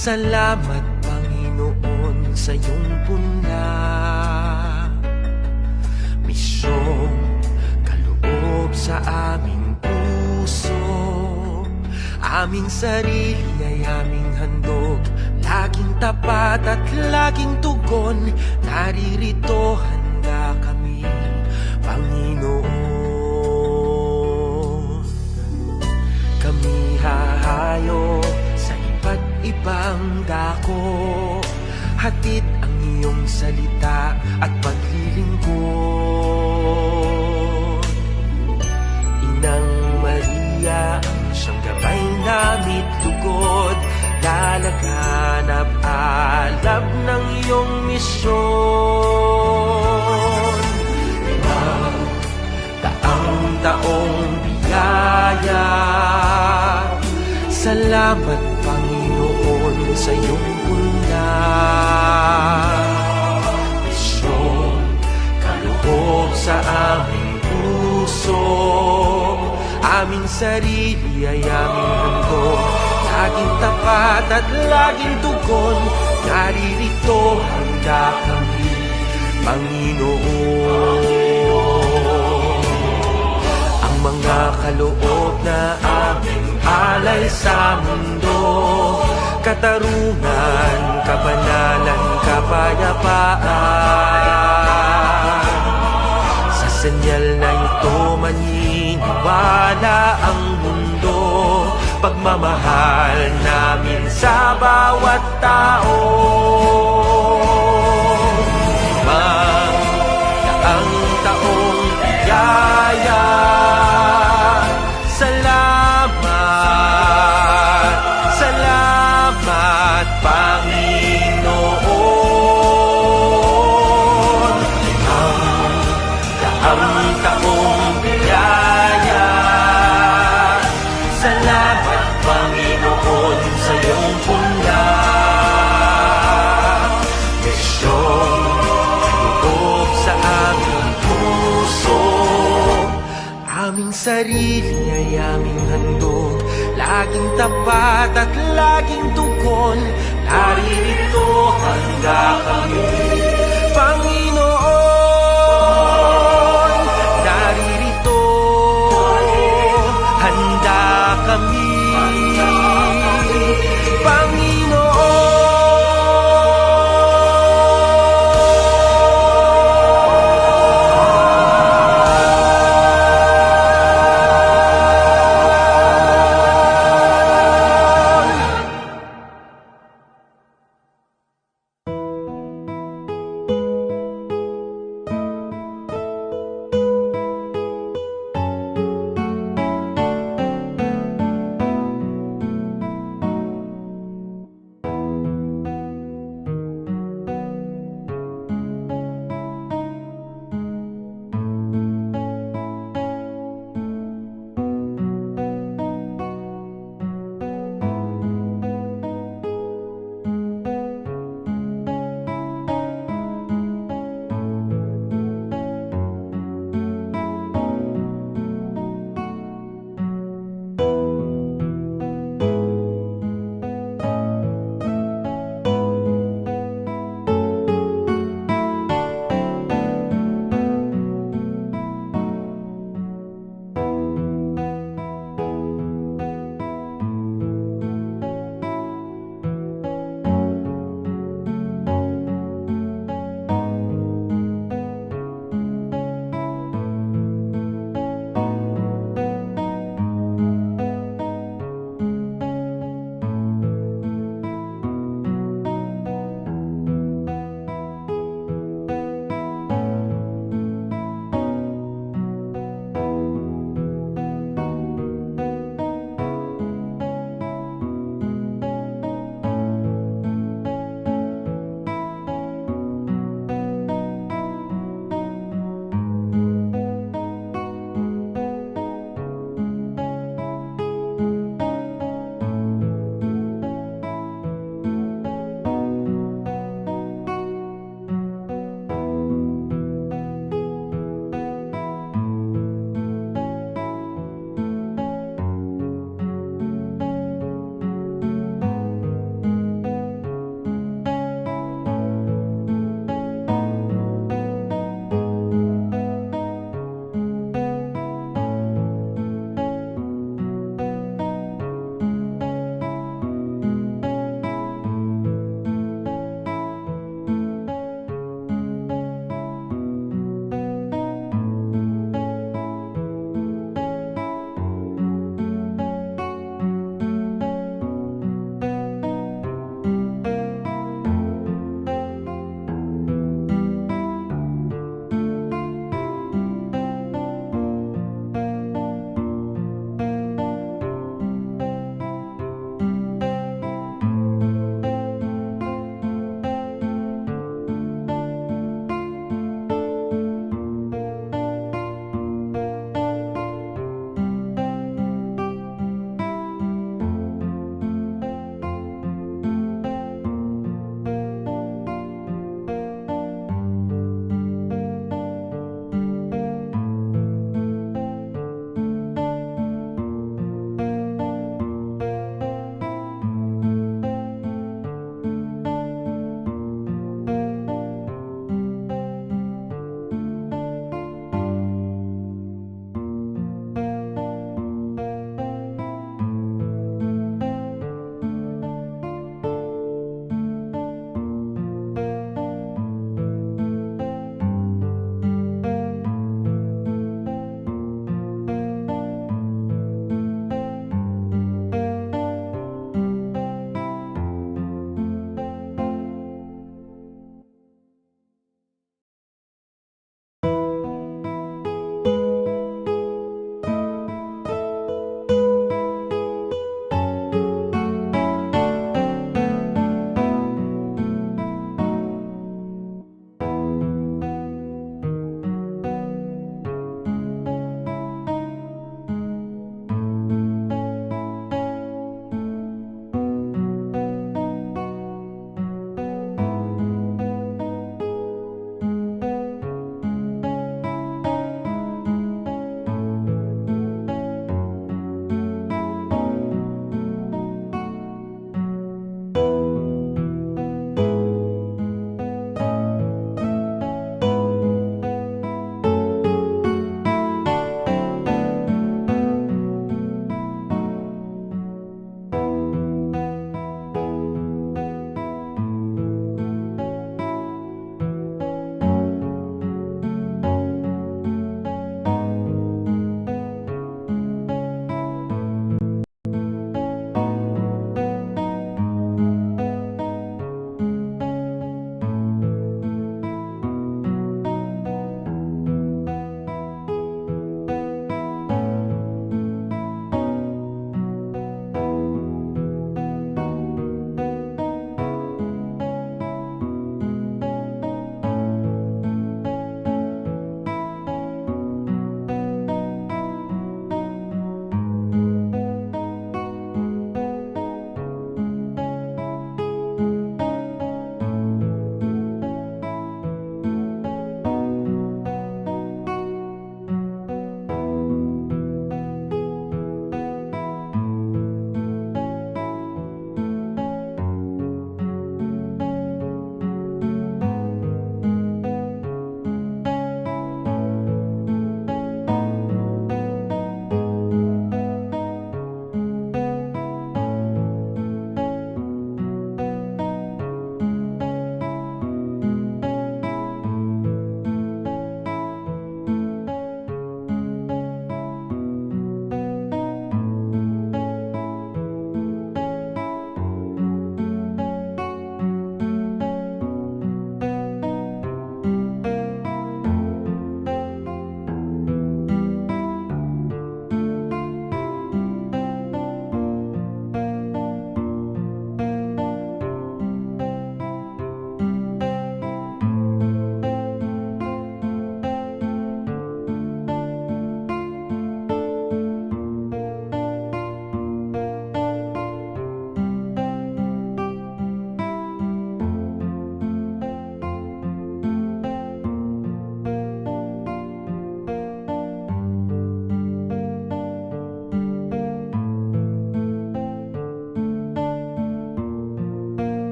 Salamat Panginoon sa iyong punla, misyong kaloob sa aming puso. Aming sarili ay aming handog, laging tapat at laging tugon. Naririto handa kami, Panginoon. Kami hahayo sa iba't ibang dako, hatid ang iyong salita at paglilingkod. Inang Maria, ang siyang gabay namit lugod, lalaganap alab ng iyong misyon. Taong biyaya, salamat Panginoon sa iyong punla, misyong kaloob sa aming puso. Aming sarili ay aming handog, laging tapat at laging tugon. Naririto handa kami, Panginoon. Ang mga kaloob na aming alay sa mundo, katarungan, kabanalan, kapayapaan. Sa senyal na ito maniniwala ang mundo, pagmamahal namin sa bawat tao. Ang taong biyaya, salamat, salamat Panginoon. Ang taong biyaya, salamat Panginoon sa iyong punla, misyong kaloob sa aming puso. Aming sarili ay aming handog, laging tapat at laging tugon. Naririto handa kami, Panginoon. Naririto handa kami,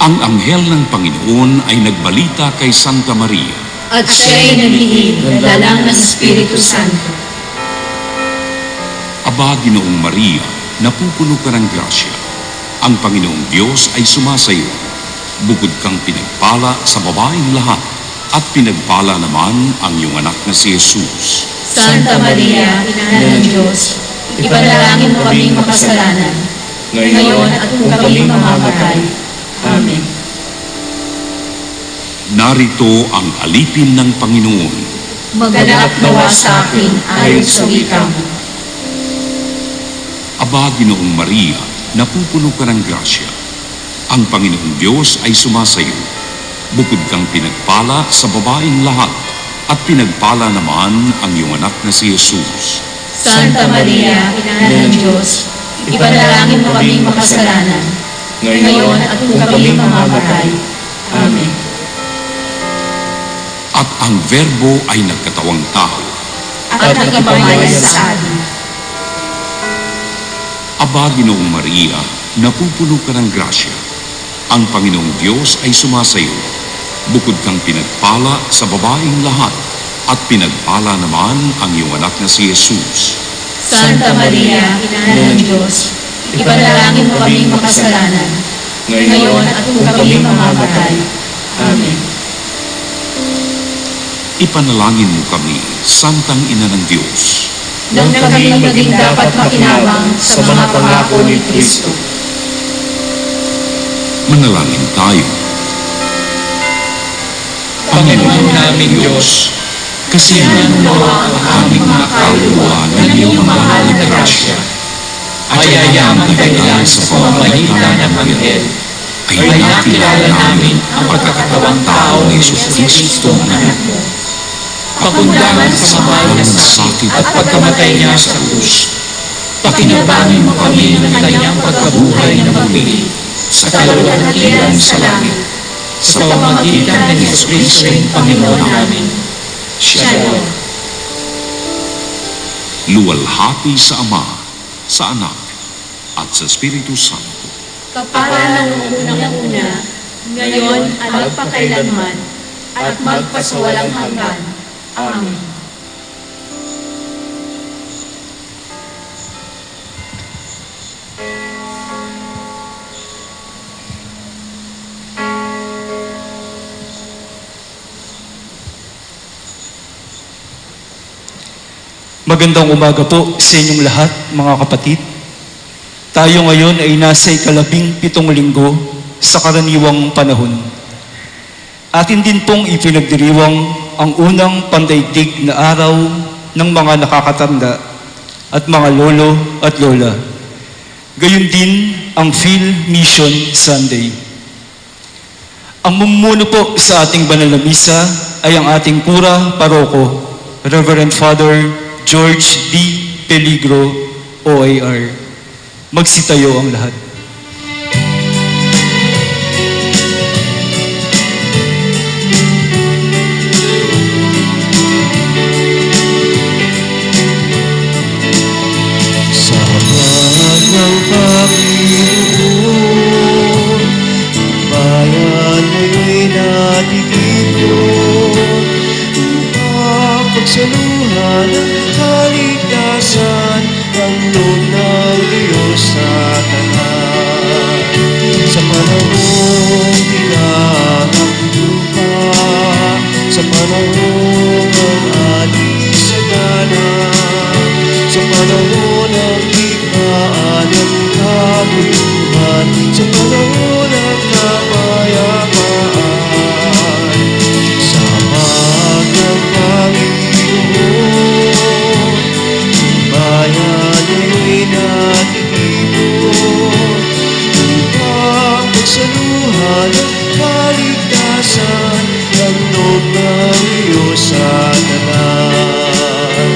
Ang anghel ng Panginoon ay nagbalita kay Santa Maria. At siya'y naglihim ng lalang ng Espiritu Santo. Aba, Ginoong Maria, napupuno ka ng grasya. Ang Panginoong Diyos ay sumasayo. Bukod kang pinagpala sa babaeng lahat, at pinagpala naman ang iyong anak na si Jesus. Santa Maria, Ina ng Diyos, ipanalangin mo kaming makasalanan, ngayon at kung kami mamamatay. Amen. Narito ang alipin ng Panginoon. Maganap nawa sa akin ayon sa wika mo. Aba, Ginoong Maria, napupuno ka ng grasya. Ang Panginoong Diyos ay sumasayo. Bukod kang pinagpala sa babaeng lahat, at pinagpala naman ang iyong anak na si Jesus. Santa Maria, Ina ng Diyos, ipanalangin mo kaming makasalanan, ngayon at kung kami mamamatay. Amen. At ang Verbo ay nagkatawang tao. At nagpamayan sa atin. Aba, Ginoong Maria, napupuno ka ng grasya. Ang Panginoong Diyos ay sumasayo. Bukod kang pinagpala sa babaeng lahat, at pinagpala naman ang iyong anak na si Jesus. Santa Maria, Ina ng Diyos, ipanalangin mo kaming makasalanan, ngayon at kung kami mamamatay. Amen. Ipanalangin mo kami, Santang Ina ng Diyos. Nang kami maging dapat makinabang sa mga pangako ni Kristo. Manalangin tayo. Panginoon namin Diyos, kasiyahan mo ang aming mga kaluluwa ng iyong mahal na grasya. Ayayang kailan sa pamamagitan ng anghel, ay nakilala namin ang pagkakatawang tao ni Jesucristo na anak mo. Pakundangan sa mahal ng sakit at pagkamatay niya sa krus. Pakinabangin mo kami ng kanyang pagkabuhay na muli sa kaluwalhatian sa langit. Sa pamamagitan ng Jesucristo ang Panginoon namin. Shalom. Luwalhati sa Ama, sa Anak, at sa Espiritu Santo. Kapara ng unang-una, ngayon at magpakailanman, at magpasawalang hanggan. Amen. Magandang umaga po sa inyong lahat, mga kapatid. Tayo ngayon ay nasa 17 linggo sa karaniwang panahon. Atin din pong ipinagdiriwang ang unang pandaigdig na araw ng mga nakakatanda at mga lolo at lola. Gayon din ang Phil Mission Sunday. Ang mumuno po sa ating banal na misa ay ang ating kura paroko, Reverend Father George D. Peligro, OAR. Magsitayo ang lahat. Sa habag ng Panginoon, bayan mo'y natigipon upang pagsaluhan ang kaligtasan ang loob ng Diyos sa tanan. Sa panahong tinahang lupa, sa panahong ang alis sa gana, sa panahon ng digmaan ng kabuluhan, sa panahon ng kapayapaan, sa habag ng Panginoon, bayan ay natitipon upang pagsaluhan ang kaligtasan ng loob ng Diyos sa tanan.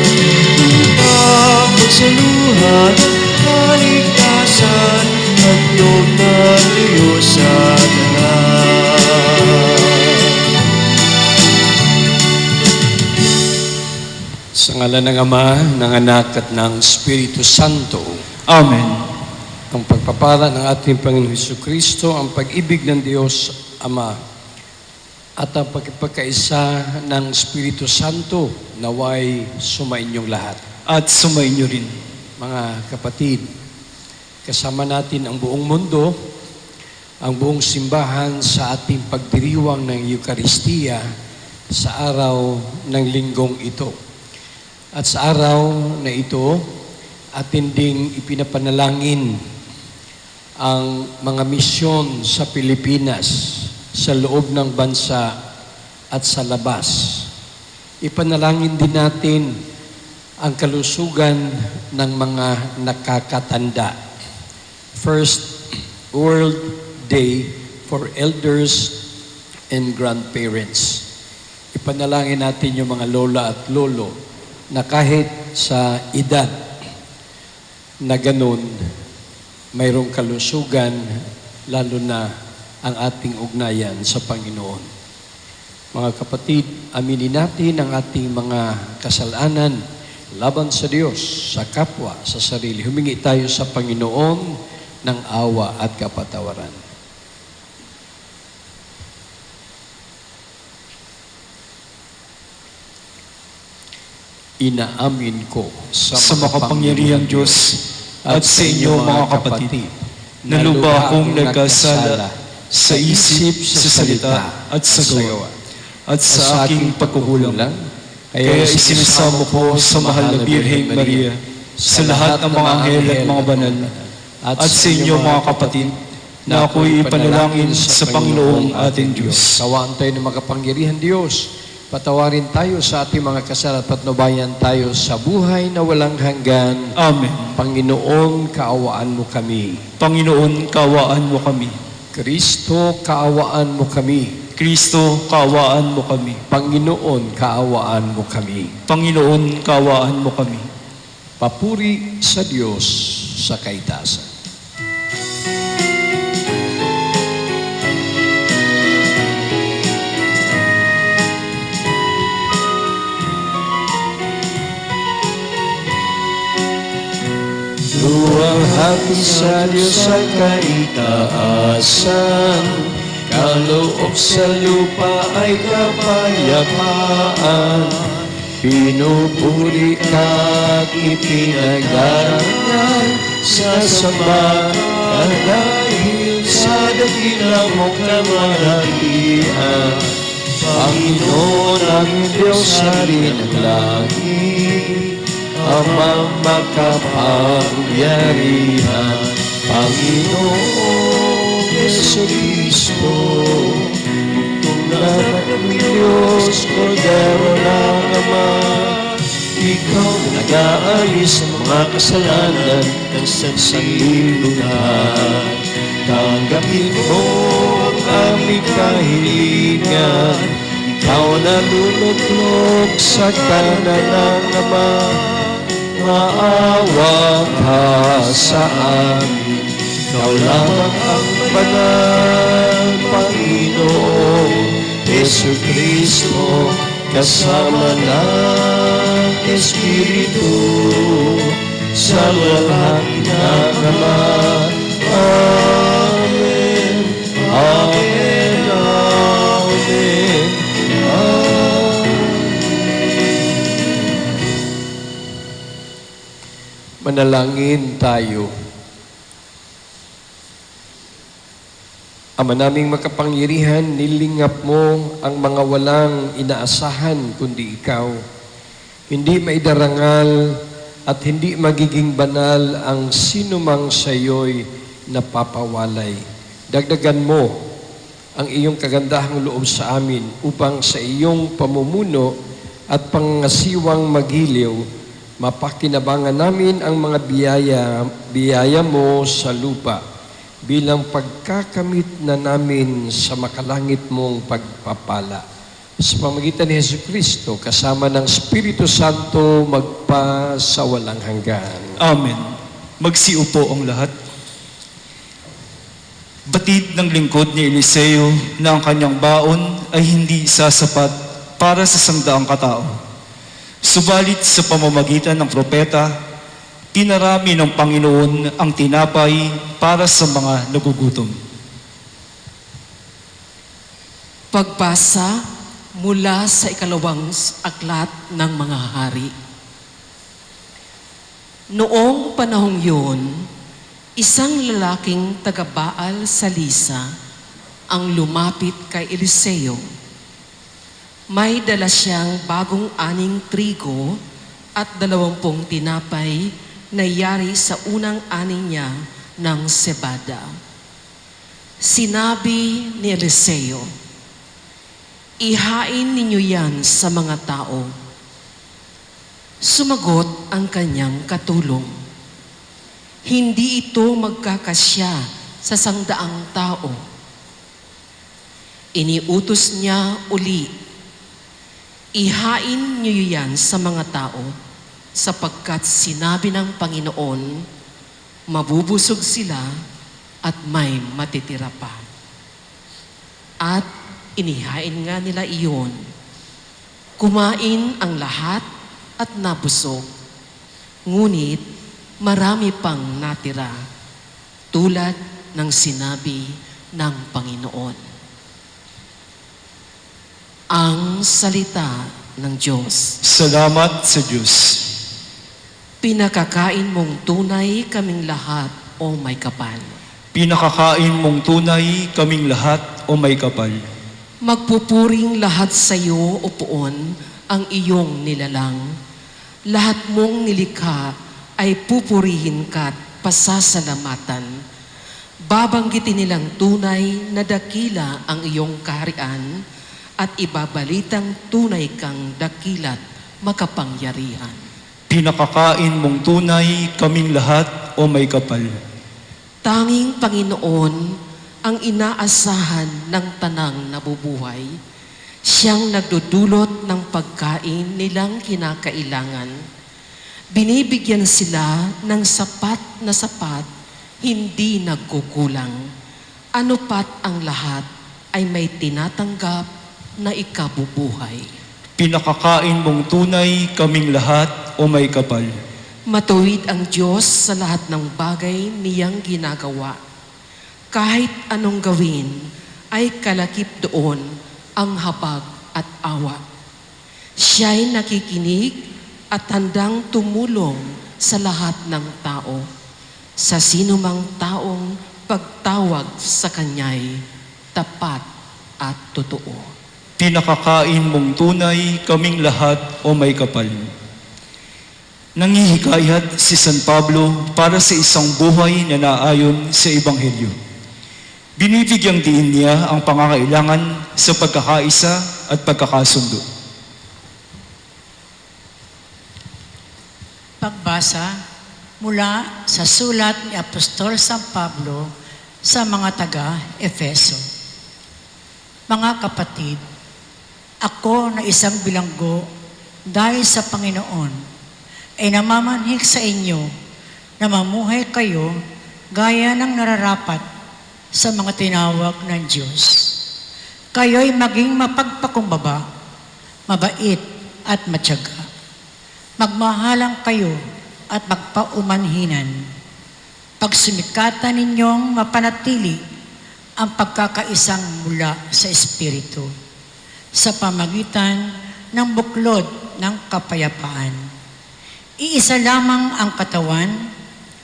Upang pagsaluhan ang kaligtasan ng loob ng Diyos sa tanan. Sa ngalan ng Ama, ng Anak at ng Espiritu Santo. Amen. ang pagpapala ng ating Panginoon Hesukristo, ang pag-ibig ng Diyos Ama, at ang pagkipagkaisa ng Espiritu Santo naway sumainyong lahat. At sumainyo rin. Mga kapatid, kasama natin ang buong mundo, ang buong simbahan sa ating pagdiriwang ng Eukaristiya sa araw ng linggong ito. At sa araw na ito, atin ding ipinapanalangin ang mga misyon sa Pilipinas, sa loob ng bansa at sa labas. Ipanalangin din natin ang kalusugan ng mga nakakatanda. First World Day for Elders and Grandparents. Ipanalangin natin yung mga lola at lolo na kahit sa edad na ganun, mayroong kalusugan, lalo na ang ating ugnayan sa Panginoon. Mga kapatid, aminin natin ang ating mga kasalanan laban sa Diyos, sa kapwa, sa sarili. Humingi tayo sa Panginoon ng awa at kapatawaran. Inaamin ko Sa makapangyarihang Diyos at sa inyo mga kapatid, na lubha akong nagkasala sa isip, sa salita at sa gawa, at sa aking pagkukulang. Kaya isinisamo ko sa mahal na Birheng Maria, sa lahat ng mga anghel at mga banal, at sa inyo mga kapatid, na ako'y ipanalangin sa Panginoong ating Diyos. Kawaan tayo ng makapangyarihan Diyos. Patawarin tayo sa ating mga kasalanan at patnubayan tayo sa buhay na walang hanggan. Amen. Panginoon, kaawaan mo kami. Panginoon, kaawaan mo kami. Kristo, kaawaan mo kami. Kristo, kaawaan mo kami. Panginoon, kaawaan mo kami. Panginoon, kaawaan mo kami. Papuri sa Diyos sa kaitasan. Luwalhati sa Diyos sa kaitaasan, kaloob sa lupa ay kapayapaan. Pinupuri ka at ipinagarangan sa samba, dahil sa dakilang mong kamalakihan. Panginoon aming Diyos sa ng langit, Amang makapangyarihan, Panginoong Jesucristo, Tunglaban ng Diyos, Kordero ng Ama, Ikaw na nag-aalis ng mga kasalanan ng sanlibutan. Tanggapin mo ang aming kahilingan, Ikaw na lulutlog sa kanan ng Ama. Maawa ka sa amin, Ikaw lamang ang banal, Panginoon Jesucristo, kasama ng Espiritu, sa lahat ng Ama. Amen, Amen, Amen, Manalangin tayo. Ama naming makapangyarihan, nilingap mo ang mga walang inaasahan kundi ikaw. Hindi maidarangal at hindi magiging banal ang sinumang sa iyo'y napapawalay. Dagdagan mo ang iyong kagandahang loob sa amin upang sa iyong pamumuno at pangasiwang magiliw, mapakinabangan namin ang mga biyaya mo sa lupa bilang pagkakamit na namin sa makalangit mong pagpapala. Sa pamamagitan ni Jesucristo, kasama ng Espiritu Santo, magpa sa walang hanggan. Amen. Magsiupo ang lahat. Batid ng lingkod ni Eliseo na ang kanyang baon ay hindi sasapat para sa 100 katao. Subalit sa pamamagitan ng propeta, Pinarami ng Panginoon ang tinapay para sa mga nagugutom. Pagbasa mula sa ikalawang aklat ng mga hari. Noong panahong yun, isang lalaking taga-Baal sa Lisa ang lumapit kay Eliseo. May dala siyang bagong aning trigo at 20 tinapay na yari sa unang aning niya ng sebada. Sinabi ni Eliseo, "Ihain ninyo yan sa mga tao." Sumagot ang kanyang katulong, "Hindi ito magkakasya sa 100 tao." Iniutos niya uli, "Ihain niyo yan sa mga tao, sapagkat sinabi ng Panginoon, mabubusog sila at may matitira pa." At inihain nga nila iyon. Kumain ang lahat at nabusog, ngunit marami pang natira, tulad ng sinabi ng Panginoon. Ang salita ng Diyos. Salamat sa Diyos. Pinakakain mong tunay kaming lahat, O may kapal. Pinakakain mong tunay kaming lahat, o may kapal. Magpupuring lahat sa iyo, O Poon, ang iyong nilalang. Lahat mong nilikha ay pupurihin ka't pasasalamatan. Babanggitin nilang tunay na dakila ang iyong kaharian at ibabalitang tunay kang dakila't makapangyarihan. Pinakakain mong tunay kaming lahat, o may kapal. Tanging Panginoon ang inaasahan ng tanang nabubuhay. Siyang nagdudulot ng pagkain nilang kinakailangan. Binibigyan sila ng sapat na sapat, hindi nagkukulang. Ano pat ang lahat ay may tinatanggap na ikabubuhay. Pinakakain mong tunay kaming lahat, o may kapal. Matuwid ang Diyos sa lahat ng bagay niyang ginagawa. Kahit anong gawin ay kalakip doon ang habag at awa. Siya'y nakikinig at handang tumulong sa lahat ng tao. Sa sinumang taong pagtawag sa Kanya'y tapat at totoo. Pinakakain mong tunay kaming lahat, o may kapal. Nangihikayat si San Pablo para sa isang buhay na naayon sa Ebanghelyo. Binibigyang diin niya ang pangangailangan sa pagkakaisa at pagkakasundo. Pagbasa mula sa sulat ni Apostol San Pablo sa mga taga-Efeso. Mga kapatid, ako na isang bilanggo dahil sa Panginoon ay namamanhik sa inyo na mamuhay kayo gaya ng nararapat sa mga tinawag ng Diyos. Kayo'y maging mapagpakumbaba, mabait at matyaga. Magmahalang kayo at magpaumanhinan. Pagsumikatan ninyong mapanatili ang pagkakaisang mula sa Espiritu sa pamagitan ng buklod ng kapayapaan. Iisa lamang ang katawan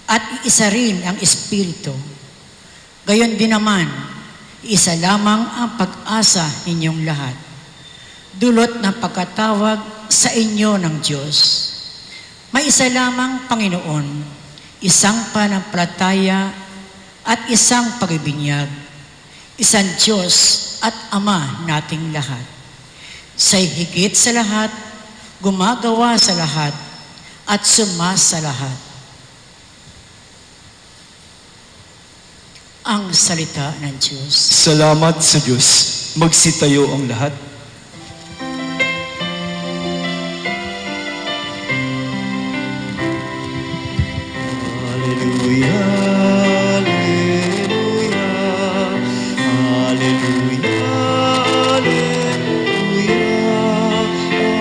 at iisa rin ang Espiritu. Gayon din naman, isa lamang ang pag-asa ninyong lahat. Dulot ng pagkatawag sa inyo ng Diyos. May isa lamang Panginoon, isang pananampalataya at isang pagbibinyag, isang Diyos at Ama nating lahat. Sa higit sa lahat, gumagawa sa lahat, at sumasa lahat. Ang salita ng Diyos. Salamat sa Diyos. Magsitayo ang lahat. Hallelujah, hallelujah, hallelujah,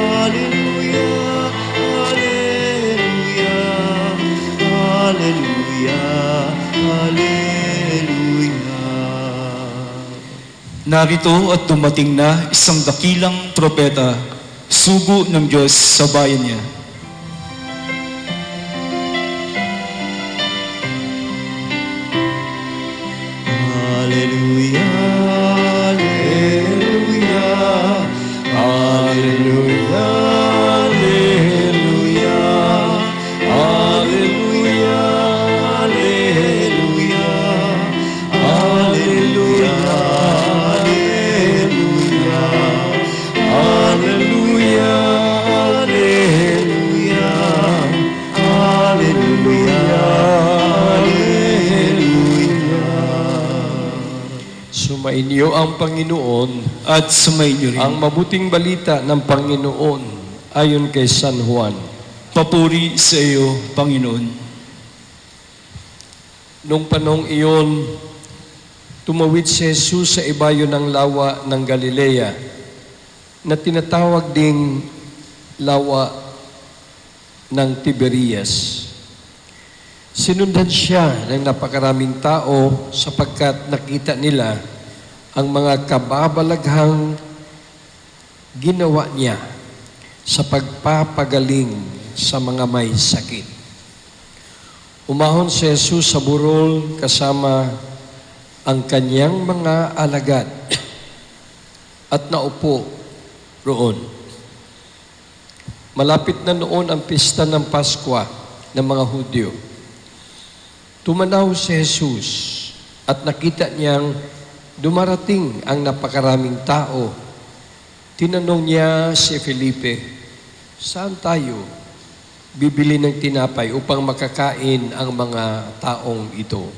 hallelujah, hallelujah, Narito at dumating na isang dakilang propeta, sugo ng Diyos sa bayan niya. Hallelujah, hallelujah, hallelujah, hallelujah, hallelujah, hallelujah, hallelujah, hallelujah, hallelujah, Sumainyo ang Panginoon, At sumainyo rin. ang mabuting balita ng Panginoon ayon kay San Juan. Papuri sa iyo, Panginoon. Nung panahong iyon, tumawid si Jesus sa ibayo ng lawa ng Galilea na tinatawag ding lawa ng Tiberias. Sinundan siya ng napakaraming tao sapagkat nakita nila ang mga kababalaghang ginawa niya sa pagpapagaling sa mga may sakit. Umahon si Jesus sa burol kasama ang kanyang mga alagad at naupo roon. Malapit na noon ang pista ng Paskwa ng mga Hudyo. Tumanaw si Jesus at nakita niyang dumarating ang napakaraming tao. Tinanong niya si Felipe, saan tayo bibili ng tinapay upang makakain ang mga taong ito?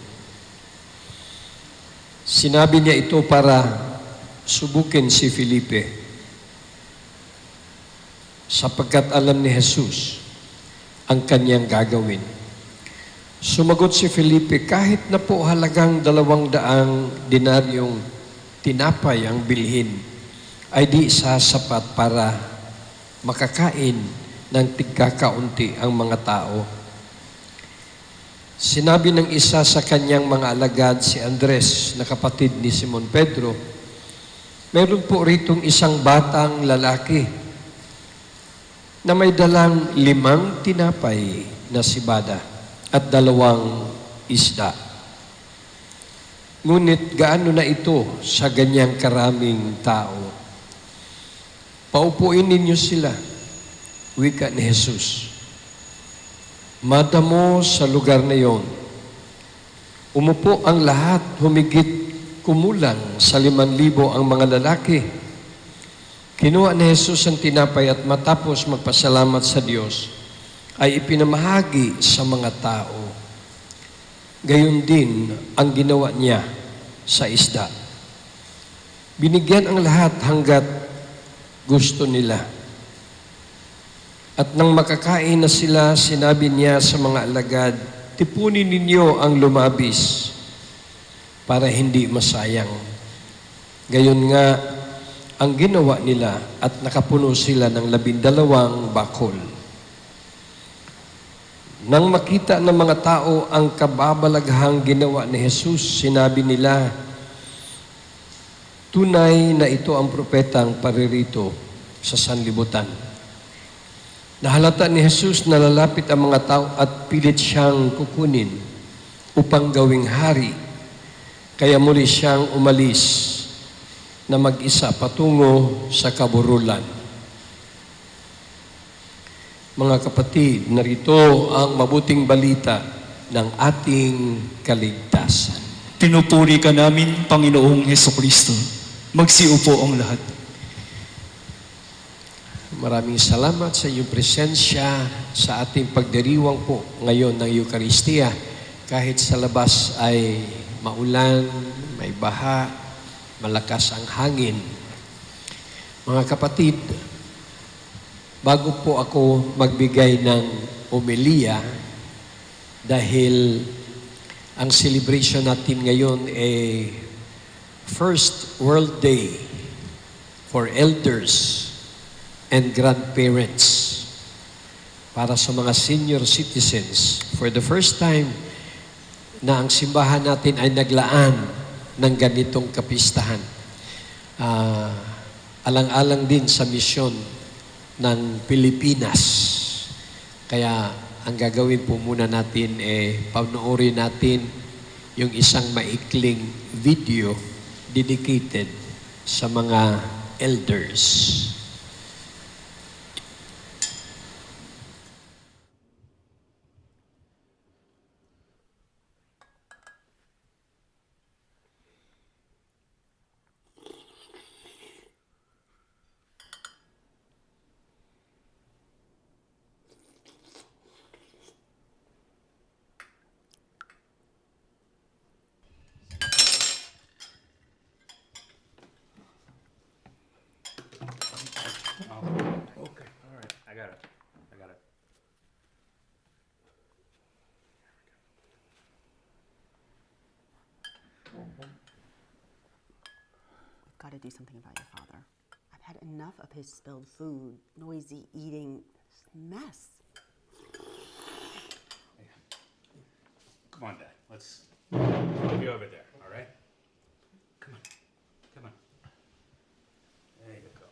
Sinabi niya ito para subukin si Felipe, sapagkat alam ni Jesus ang kanyang gagawin. Sumagot si Felipe, kahit na po halagang 200 denaryong tinapay ang bilhin, ay di sasapat para makakain ng tigkakaunti ang mga tao. Sinabi ng isa sa kanyang mga alagad, si Andres, na kapatid ni Simon Pedro, meron po ritong isang batang lalaki na may dalang 5 tinapay na sibada at 2 isda. Ngunit gaano na ito sa ganyang karaming tao? Paupuin ninyo sila, wika ni Jesus. Madamo sa lugar na yon. Umupo ang lahat, humigit kumulang sa 5,000 ang mga lalaki. Kinuha ni Jesus ang tinapay at matapos magpasalamat sa Diyos, ay ipinamahagi sa mga tao. Gayon din ang ginawa niya sa isda. Binigyan ang lahat hanggat gusto nila. At nang makakain na sila, sinabi niya sa mga alagad, tipunin ninyo ang lumabis para hindi masayang. Gayon nga ang ginawa nila at nakapuno sila ng 12 bakol. Nang makita ng mga tao ang kababalaghang ginawa ni Jesus, sinabi nila, tunay na ito ang propetang paririto sa sanlibutan. Nahalata ni Jesus na lalapit ang mga tao at pilit siyang kukunin upang gawing hari. Kaya muli siyang umalis na mag-isa patungo sa kaburulan. Mga kapatid, narito ang mabuting balita ng ating kaligtasan. Pinupuri ka namin, Panginoong Hesukristo. Magsiupo ang lahat. Maraming salamat sa iyong presensya sa ating pagdiriwang po ngayon ng Eucharistia. Kahit sa labas ay maulan, may baha, malakas ang hangin. Mga kapatid, bago po ako magbigay ng homilya, dahil ang celebration natin ngayon ay First World Day for Elders and Grandparents. para sa mga senior citizens. For the first time na ang simbahan natin ay naglaan ng ganitong kapistahan. Alang-alang din sa misyon ng Pilipinas. Kaya ang gagawin po muna natin panoorin natin yung isang maikling video dedicated sa mga elders. Got to do something about your father. I've had enough of his spilled food, noisy eating, mess. Come on, Dad. Let's move you over there, all right? Come on. Come on. There you go.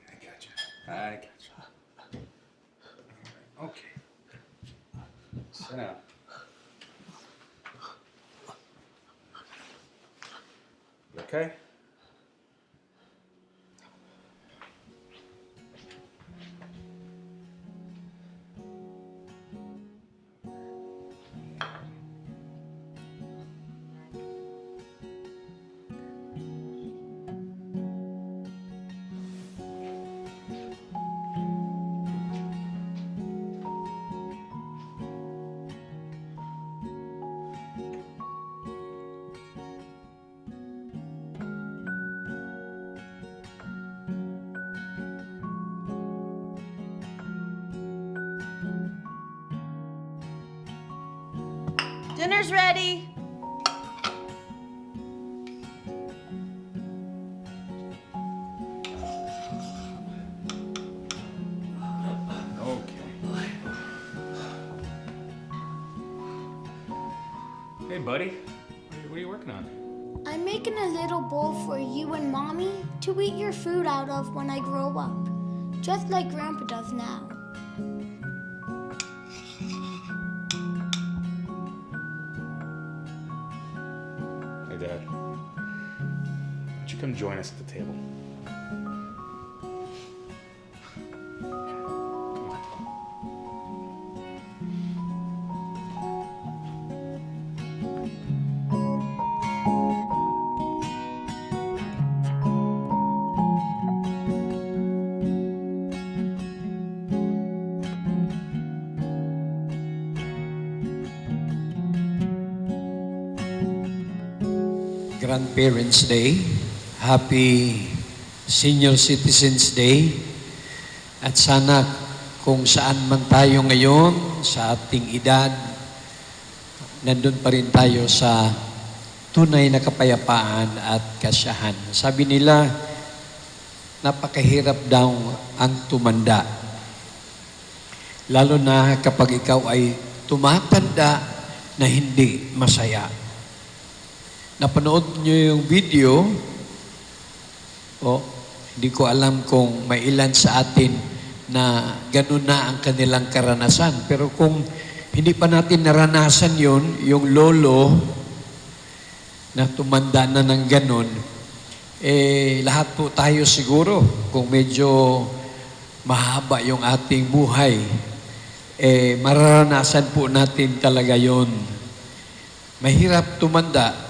I got you. I got you. Okay. Sit down. You okay? Dinner's ready. Hey, buddy. What are you working on? I'm making a little bowl for you and Mommy to eat your food out of when I grow up, just like Grandpa does now. Hey, Dad. Why don't you come join us at the table? Grandparents' Day, Happy Senior Citizens Day, at sana kung saan man tayo ngayon sa ating edad, nandun pa rin tayo sa tunay na kapayapaan at kasiyahan. Sabi nila, napakahirap daw ang tumanda. Lalo na kapag ikaw ay tumatanda na hindi masaya. Napanood nyo yung video, hindi ko alam kung may ilan sa atin na ganun na ang kanilang karanasan. Pero kung hindi pa natin naranasan yun, yung lolo na tumanda na ng ganun, lahat po tayo siguro, kung medyo mahaba yung ating buhay, mararanasan po natin talaga yun. Mahirap tumanda,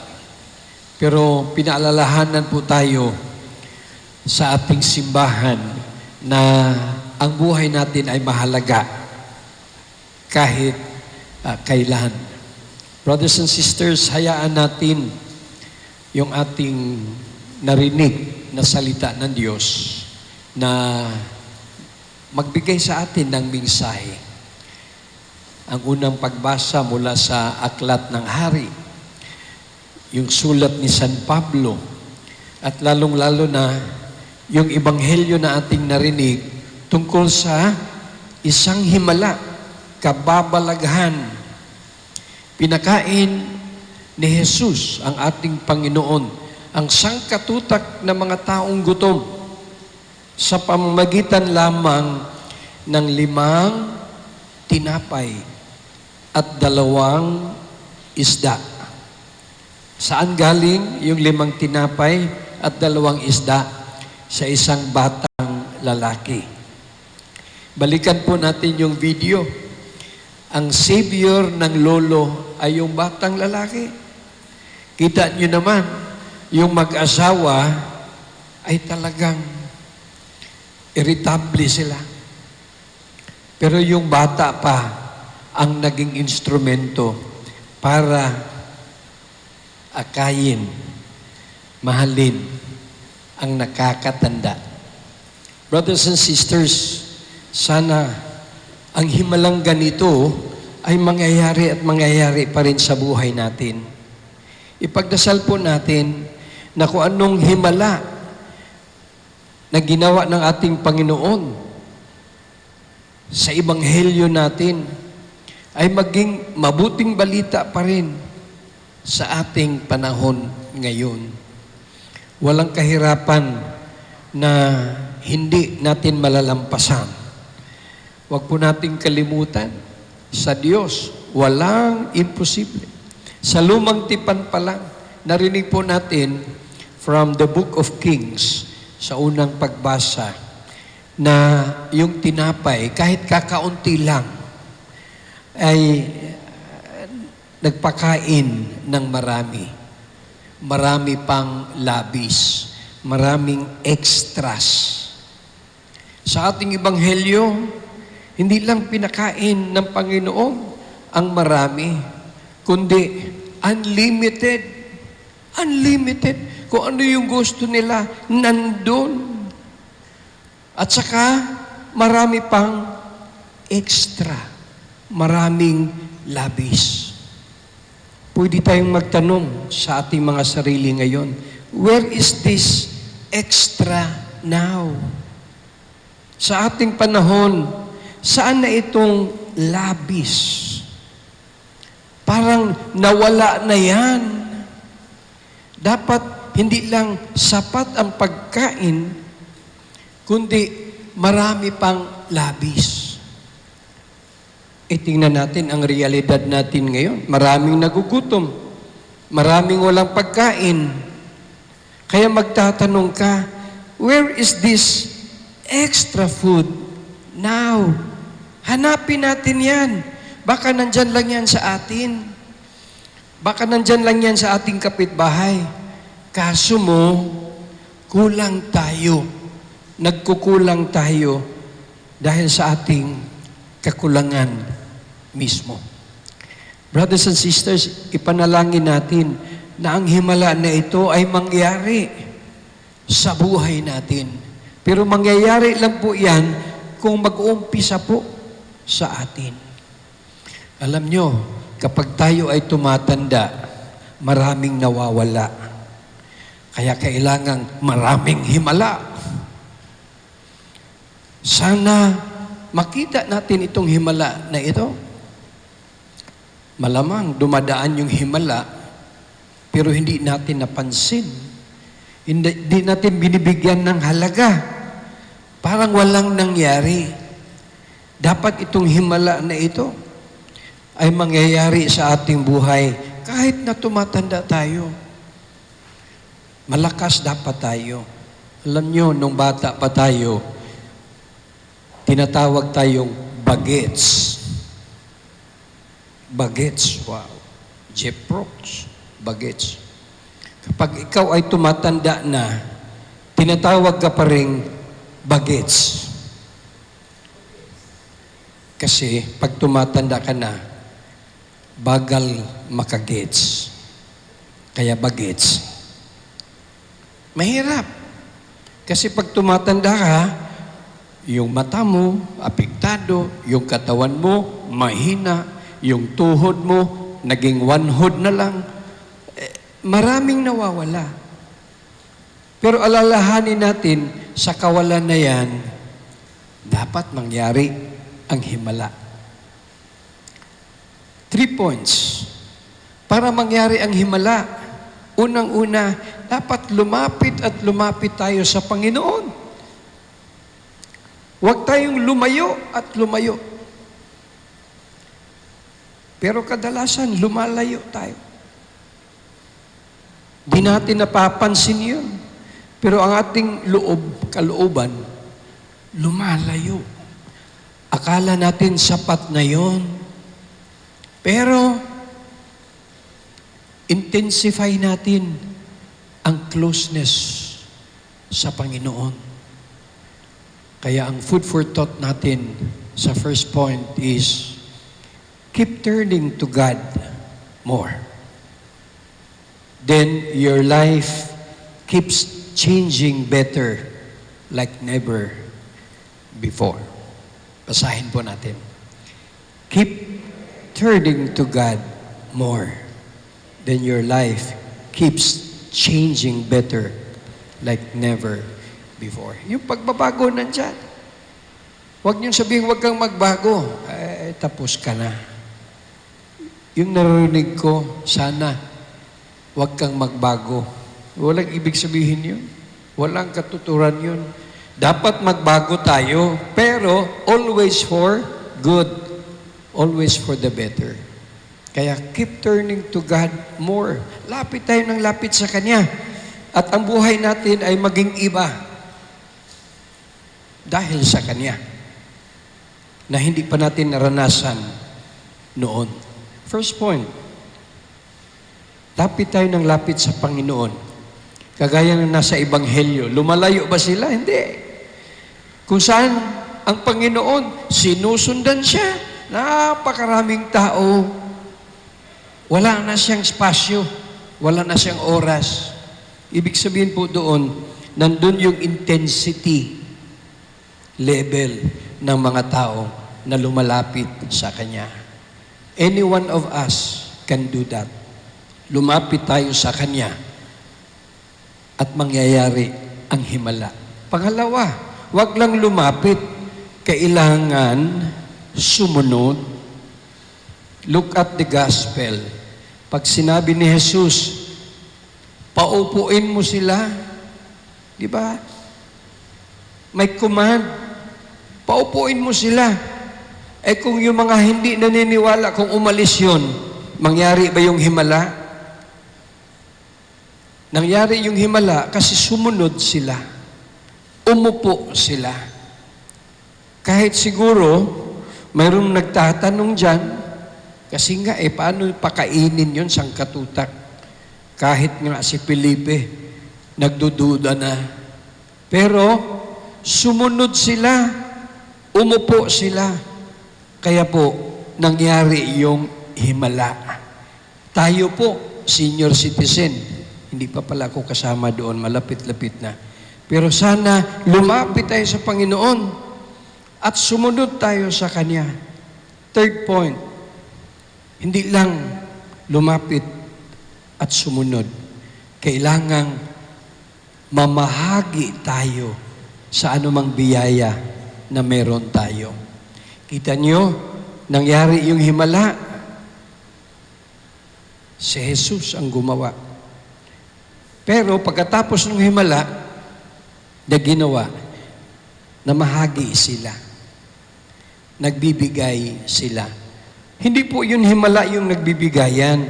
pero pinaalalahanan po tayo sa ating simbahan na ang buhay natin ay mahalaga kahit kailan. Brothers and sisters, hayaan natin yung ating narinig na salita ng Diyos na magbigay sa atin ng mensahe. Ang unang pagbasa mula sa Aklat ng Hari, yung sulat ni San Pablo, at lalong-lalo na yung ebanghelyo na ating narinig tungkol sa isang himala, kababalaghan. Pinakain ni Jesus, ang ating Panginoon, ang sangkatutak ng mga taong gutom sa pamamagitan lamang ng 5 tinapay at 2 isda. Saan galing yung 5 tinapay at 2 isda? Sa isang batang lalaki. Balikan po natin yung video. Ang savior ng lolo ay yung batang lalaki. Kita nyo naman, yung mag-asawa ay talagang irritable sila. Pero yung bata pa ang naging instrumento para akayin, mahalin ang nakakatanda. Brothers and sisters, sana ang himalang ganito ay mangyayari at mangyayari pa rin sa buhay natin. Ipagdasal po natin na kung anong himala na ginawa ng ating Panginoon sa ebanghelyo natin ay maging mabuting balita pa rin sa ating panahon ngayon. Walang kahirapan na hindi natin malalampasan. Huwag po nating kalimutan, sa Diyos, walang imposible. Sa lumang tipan pa lang, narinig po natin from the Book of Kings, sa unang pagbasa, na yung tinapay, kahit kakaunti lang, ay nagpakain ng marami. Marami pang labis, maraming extras. Sa ating ebanghelyo, hindi lang pinakain ng Panginoon ang marami, kundi unlimited. Unlimited. Kung ano yung gusto nila, nandun. At saka, marami pang extra. Maraming labis. Pwede tayong magtanong sa ating mga sarili ngayon, where is this extra now? Sa ating panahon, saan na itong labis? Parang nawala na yan. Dapat hindi lang sapat ang pagkain, kundi marami pang labis. Tingnan natin ang realidad natin ngayon. Maraming nagugutom. Maraming walang pagkain. Kaya magtatanong ka, where is this extra food now? Hanapin natin yan. Baka nandyan lang yan sa atin. Baka nandyan lang yan sa ating kapitbahay. Kaso mo, kulang tayo. Nagkukulang tayo dahil sa ating kakulangan mismo. Brothers and sisters, ipanalangin natin na ang himala na ito ay mangyari sa buhay natin. Pero mangyayari lang po yan kung mag-uumpisa po sa atin. Alam nyo, kapag tayo ay tumatanda, maraming nawawala. Kaya kailangang maraming himala. Sana makita natin itong himala na ito. Malamang dumadaan yung himala, pero hindi natin napansin. Hindi natin binibigyan ng halaga. Parang walang nangyari. Dapat itong himala na ito ay mangyayari sa ating buhay kahit na tumatanda tayo. Malakas dapat tayo. Alam nyo, nung bata pa tayo, tinatawag tayong bagets. Bagets, wow. Jeff Brooks, bagets. Kapag ikaw ay tumatanda na, tinatawag ka pa rin bagets. Kasi pag tumatanda ka na, bagal makagets. Kaya bagets. Mahirap. Kasi pag tumatanda ka, yung mata mo, apektado, yung katawan mo, mahina, yung tuhod mo, naging one-hod na lang. Maraming nawawala. Pero alalahanin natin sa kawalan na yan, dapat mangyari ang himala. 3 points. Para mangyari ang himala, unang-una, dapat lumapit at lumapit tayo sa Panginoon. Huwag tayong lumayo at lumayo. Pero kadalasan, lumalayo tayo. Di natin napapansin yun. Pero ang ating kalooban, lumalayo. Akala natin sapat na yun. Pero, intensify natin ang closeness sa Panginoon. Kaya ang food for thought natin sa first point is, keep turning to God more. Then your life keeps changing better like never before. Basahin po natin. Keep turning to God more. Then your life keeps changing better like never before. Yung pagbabago nandyan. Huwag niyong sabihin, huwag kang magbago. Tapos ka na. Yung narinig ko, sana, huwag kang magbago. Walang ibig sabihin yun. Walang katuturan yun. Dapat magbago tayo, pero always for good. Always for the better. Kaya keep turning to God more. Lapit tayo ng lapit sa Kanya. At ang buhay natin ay maging iba. Dahil sa Kanya. Na hindi pa natin naranasan noon. First point. Lapit tayo ng lapit sa Panginoon. Kagaya ng nasa Ebanghelyo. Lumalayo ba sila? Hindi. Kung saan ang Panginoon, sinusundan siya. Napakaraming tao. Wala na siyang spasyo. Wala na siyang oras. Ibig sabihin po doon, nandun yung intensity level ng mga tao na lumalapit sa Kanya. Any one of us can do that. Lumapit tayo sa Kanya at mangyayari ang himala. Pangalawa, wag lang lumapit. Kailangan sumunod. Look at the gospel. Pag sinabi ni Jesus, paupuin mo sila. Di ba? May command. Paupuin mo sila. Eh kung yung mga hindi naniniwala, kung umalis yun, mangyari ba yung himala? Nangyari yung himala kasi sumunod sila. Umupo sila. Kahit siguro, mayroong nagtatanong dyan, kasi nga, paano pakainin yun sang katutak? Kahit nga si Felipe, nagdududa na. Pero, sumunod sila, umupo sila. Kaya po, nangyari yung himala. Tayo po, senior citizen, hindi pa pala ako kasama doon, malapit-lapit na. Pero sana, lumapit tayo sa Panginoon at sumunod tayo sa Kanya. Third point, hindi lang lumapit at sumunod. Kailangang mamahagi tayo sa anumang biyaya na meron tayo. Kita niyo, nangyari yung himala. Si Jesus ang gumawa. Pero pagkatapos ng himala, na ginawa, namahagi sila. Nagbibigay sila. Hindi po yun himala yung nagbibigayan.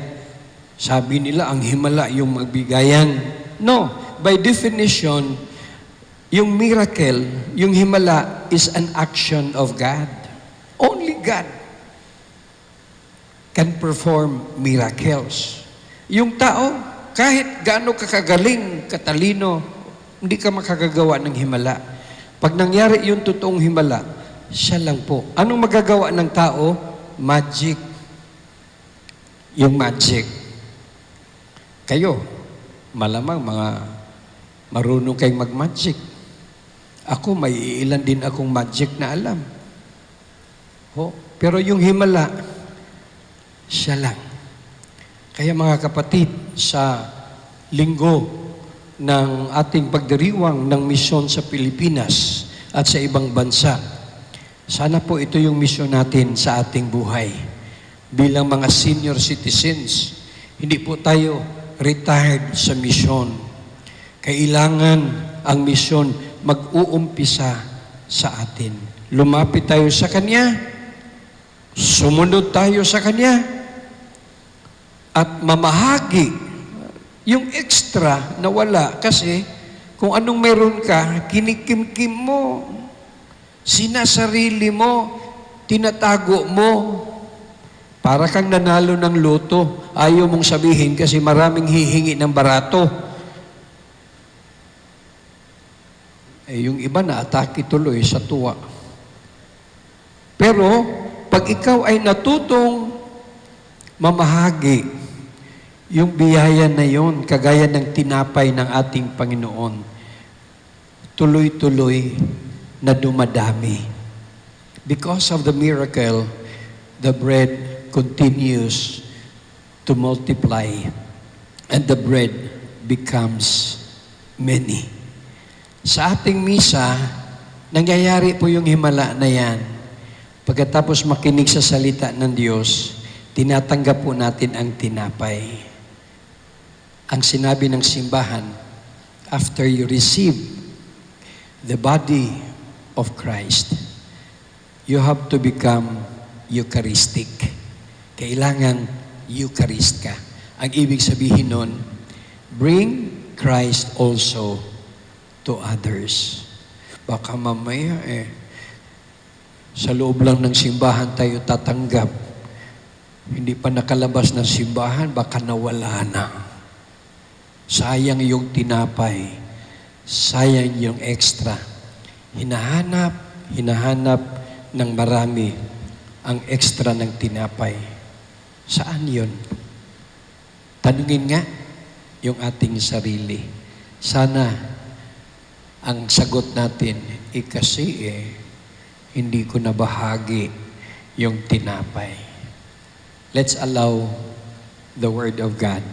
Sabi nila, ang himala yung magbigayan. No, by definition, yung miracle, yung himala is an action of God. Only God can perform miracles. Yung tao, kahit gaano kakagaling, katalino, hindi ka makagagawa ng himala. Pag nangyari yung totoong himala, siya lang po. Anong magagawa ng tao? Magic. Yung magic. Kayo, malamang mga marunong kayong mag-magic. Ako, may ilan din akong magic na alam. Pero yung himala, siya lang. Kaya mga kapatid, sa linggo, ng ating pagdiriwang ng misyon sa Pilipinas at sa ibang bansa. Sana po ito yung misyon natin sa ating buhay. Bilang mga senior citizens, hindi po tayo retired sa misyon. Kailangan ang misyon mag-uumpisa sa atin. Lumapit tayo sa Kanya, sumunod tayo sa Kanya, at mamahagi yung extra na wala. Kasi kung anong meron ka, kinikimkim mo, sinasarili mo, tinatago mo. Para kang nanalo ng loto, ayaw mong sabihin kasi maraming hihingi ng barato. Yung iba na atake tuloy sa tuwa. Pero, pag ikaw ay natutong mamahagi, yung biyaya na yon, kagaya ng tinapay ng ating Panginoon, tuloy-tuloy na dumadami. Because of the miracle, the bread continues to multiply and the bread becomes many. Sa ating misa, nangyayari po yung himala na yan. Pagkatapos makinig sa salita ng Diyos, tinatanggap po natin ang tinapay. Ang sinabi ng simbahan, after you receive the body of Christ, you have to become Eucharistic. Kailangan Eucharist ka. Ang ibig sabihin nun, bring Christ also to others. Baka mamaya sa loob lang ng simbahan tayo tatanggap. Hindi pa nakalabas ng simbahan, baka nawala na. Sayang yung tinapay. Sayang yung extra. Hinahanap ng marami ang extra ng tinapay. Saan yun? Tanungin nga yung ating sarili. Sana ang sagot natin, kasi hindi ko nabahagi yung tinapay. Let's allow the Word of God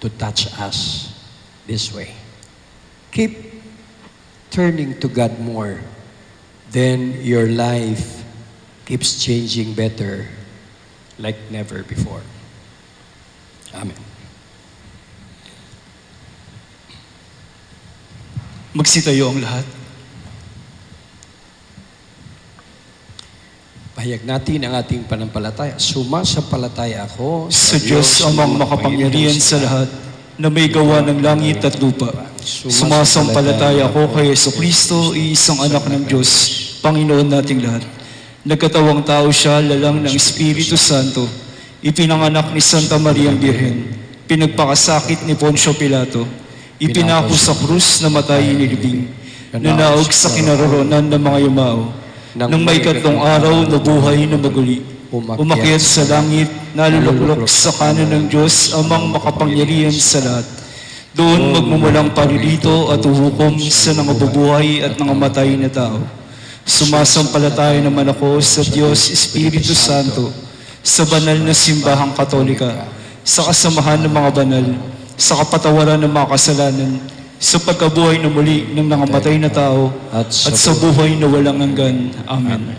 to touch us this way. Keep turning to God more, then your life keeps changing better like never before. Amen. Magsitayo ang lahat. Pahayag natin ang ating panampalataya. Sumasampalataya ako Sa Diyos amang makapangyarihan sa lahat, na may gawa ng langit at lupa. Sumasampalataya ako kay Jesucristo, iisang anak ng Diyos, Panginoon nating lahat. Nagkatawang tao siya, lalang ng Espiritu Santo, ipinanganak ni Santa Maria ang Birhen, pinagpakasakit ni Poncio Pilato, ipinako sa krus na matay inilibing, nanaog sa kinaroroonan ng mga yumao, nang may katlong araw na buhay na maguli, umakyat sa langit, naluluklok sa kanan ng Diyos, amang makapangyarihan sa lahat. Doon magmumulang paririto at uhukom sa nangabubuhay at nangamatay na tao. Sumasampalataya naman ako sa Diyos Espiritu Santo, sa banal na simbahang Katolika, sa kasamahan ng mga banal, sa kapatawaran ng mga kasalanan, sa pagkabuhay na muli ng nangamatay na tao, at sa buhay na walang hanggan. Amen.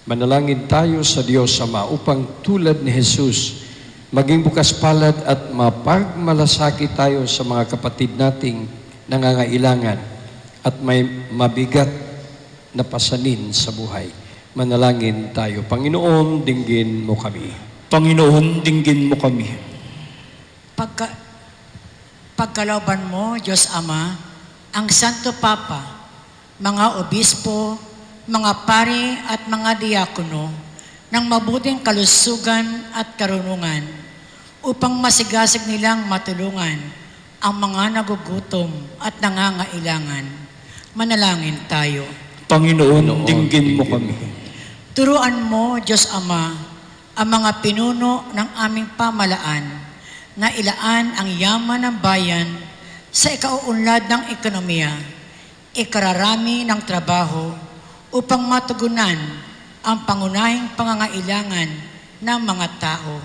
Manalangin tayo sa Diyos Ama upang tulad ni Jesus, maging bukas palad at mapagmalasakit tayo sa mga kapatid nating nangangailangan at may mabigat na pasanin sa buhay. Manalangin tayo. Panginoon, dinggin mo kami. Panginoon, dinggin mo kami. Pagkalooban mo, Diyos Ama, ang Santo Papa, mga obispo, mga pari at mga diakono ng mabuting kalusugan at karunungan upang masigasig nilang matulungan ang mga nagugutom at nangangailangan. Manalangin tayo. Panginoon, dinggin mo kami. Turuan mo, Diyos Ama, ang mga pinuno ng aming pamalaan na ilaan ang yaman ng bayan sa ikauunlad ng ekonomiya, ikararami ng trabaho upang matugunan ang pangunahing pangangailangan ng mga tao.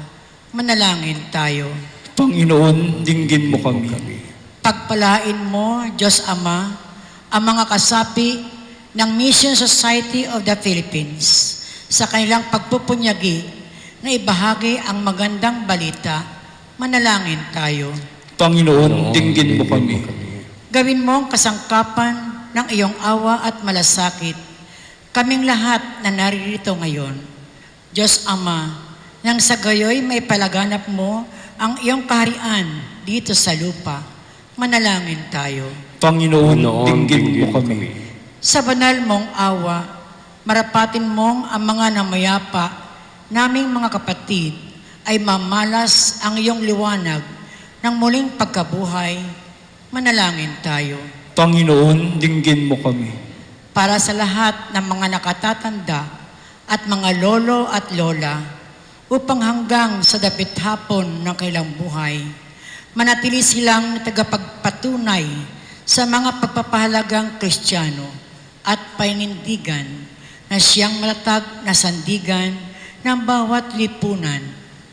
Manalangin tayo. Panginoon, dinggin mo kami. Pagpalain mo, Diyos Ama, ang mga kasapi ng Mission Society of the Philippines sa kanilang pagpupunyagi na ibahagi ang magandang balita. Manalangin tayo. Panginoon, dinggin mo kami. Gawin mo ang kasangkapan ng iyong awa at malasakit kaming lahat na naririto ngayon. Diyos Ama, nang sa gayoy may palaganap mo ang iyong kaharian dito sa lupa. Manalangin tayo. Panginoon, dinggin mo kami. Sa banal mong awa, marapatin mong ang mga namayapa naming mga kapatid ay mamalas ang iyong liwanag ng muling pagkabuhay. Manalangin tayo. Panginoon, dinggin mo kami. Para sa lahat ng mga nakatatanda at mga lolo at lola, upang hanggang sa dapit hapon ng kailang buhay, manatili silang tagapagpatunay sa mga pagpapahalagang Kristiyano at painindigan na siyang malatag na sandigan ng bawat lipunan.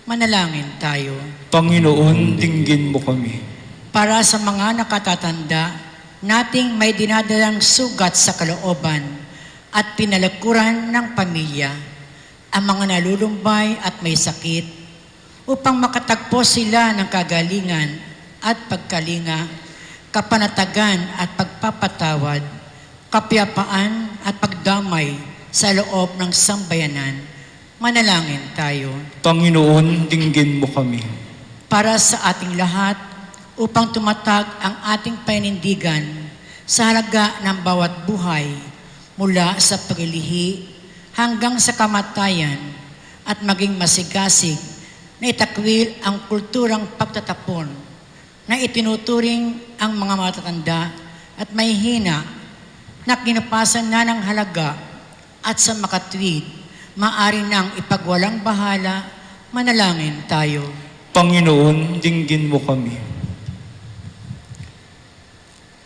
Manalangin tayo. Panginoon, dinggin mo kami. Para sa mga nakatatanda, nating may dinadalang sugat sa kalooban at pinalakuran ng pamilya, ang mga nalulumbay at may sakit, upang makatagpo sila ng kagalingan at pagkalinga, kapanatagan at pagpapatawad, kapayapaan at pagdamay sa loob ng sambayanan. Manalangin tayo. Panginoon, dinggin mo kami. Para sa ating lahat, upang tumatag ang ating painindigan sa halaga ng bawat buhay, mula sa paglilihi hanggang sa kamatayan, at maging masigasig na itakwil ang kulturang pagtatapon na itinuturing ang mga matatanda at may hina na kinupasan na ng halaga at sa makatwid, maaari nang ipagwalang bahala. Manalangin tayo. Panginoon, dinggin mo kami.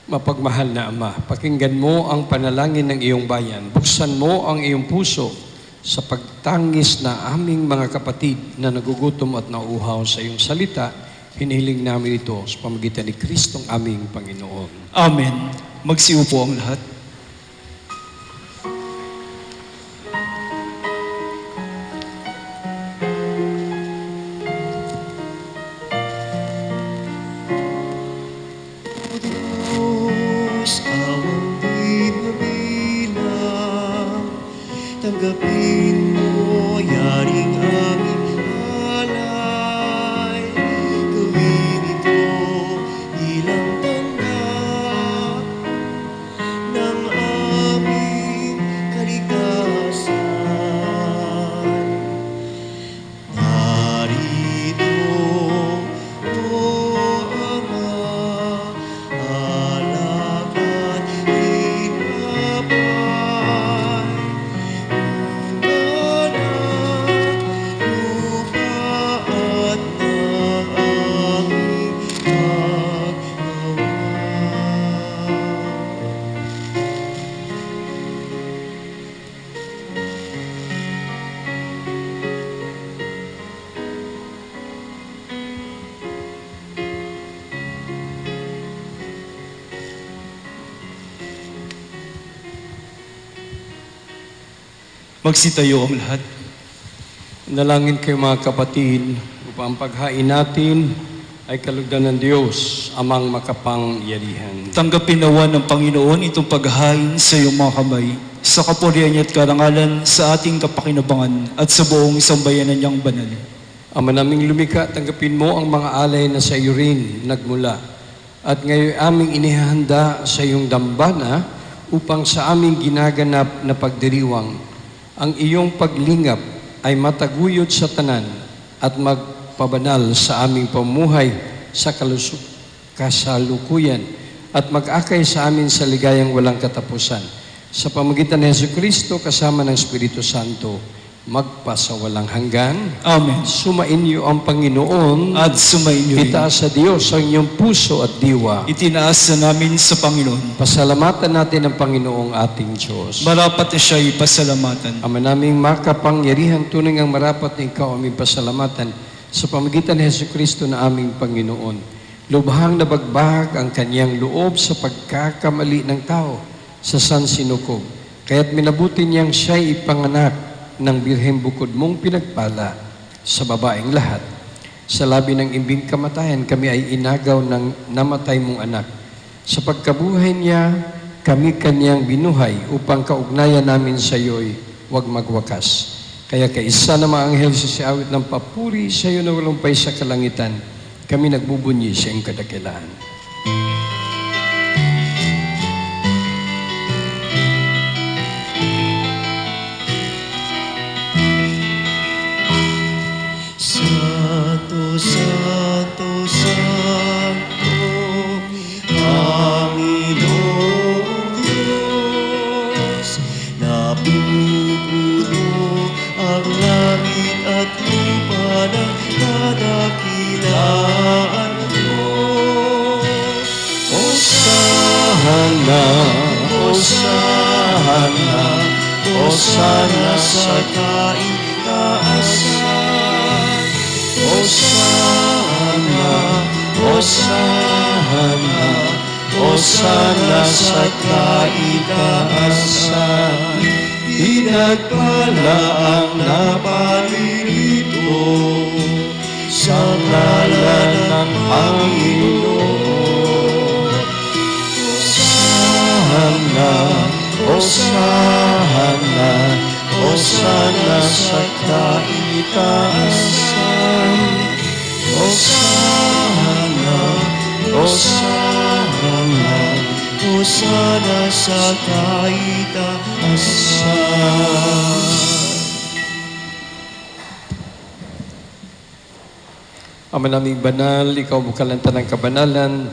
Mapagmahal na Ama, pakinggan mo ang panalangin ng iyong bayan. Buksan mo ang iyong puso sa pagtangis na aming mga kapatid na nagugutom at nauuhaw sa iyong salita. Hinihiling namin ito sa pamagitan ni Kristong aming Panginoon. Amen. Magsiupo ang lahat. Diyos, awang di mabilang, tanggapin mo yaring aming alay. Gawin ito bilang tanda ng aming kalikasan. Narito, O Ama, alak at hinapay, lupa at ng aming paggawa. Magsitayo ang lahat. Nalangin kayo mga kapatid, upang ang paghain natin ay kalugdan ng Diyos, amang makapangyarihan. Tanggapin nawa ng Panginoon itong paghain sa iyong mga kamay, sa kapurihan niya at karangalan, sa ating kapakinabangan at sa buong sambayanan niyang banal. Ama naming lumikha, tanggapin mo ang mga alay na sa iyo rin nagmula, at ngayon aming inihahanda sa iyong dambana upang sa aming ginaganap na pagdiriwang ang iyong paglingap ay mataguyod sa tanan at magpabanal sa aming pamuhay sa kasalukuyan at mag-akay sa amin sa ligayang walang katapusan. Sa pamagitan ni Jesucristo kasama ng Espiritu Santo, magpasawalang hanggan. Amen. Sumainyo ang Panginoon At sumainyo rin. itaas sa Diyos ang inyong puso at diwa. Itinaas na namin sa Panginoon. Pasalamatan natin ang Panginoong ating Diyos. Marapat na siya'y pasalamatan. Ama naming makapangyarihan, tunay ang marapat na ikaw aming pasalamatan sa pamagitan ni Jesucristo na aming Panginoon. Lubhang nabagbag ang kanyang loob sa pagkakamali ng tao sa sansinukob. Kaya't minabuti niyang siya'y ipanganak ng birheng bukod mong pinagpala sa babaeng lahat. Sa labi ng imbing kamatayan, kami ay inagaw ng namatay mong anak. Sa pagkabuhay niya, kami kanyang binuhay upang kaugnayan namin sa iyo'y huwag magwakas. Kaya kaisa na mga anghel sa siawit ng papuri sa iyo na walumpay sa kalangitan, kami nagbubunyi sa iyong kadakilaan. Santo, Santo, Santo, Panginoong Diyos, napupuno ang langit at lupa ng kadakilaan mo. Hosana, Hosana, Hosana sa kaitaasan. Hosana, Hosana, Hosana sa kaitaasan. Pinagpala ang naparirito sa ngalan ng Panginoon. Hosana, Hosana, Hosana sa kaitaasan. Hosana, Hosana, Hosana sa kaitaasan. Ama naming banal, ikaw bukalanta ng kabanalan,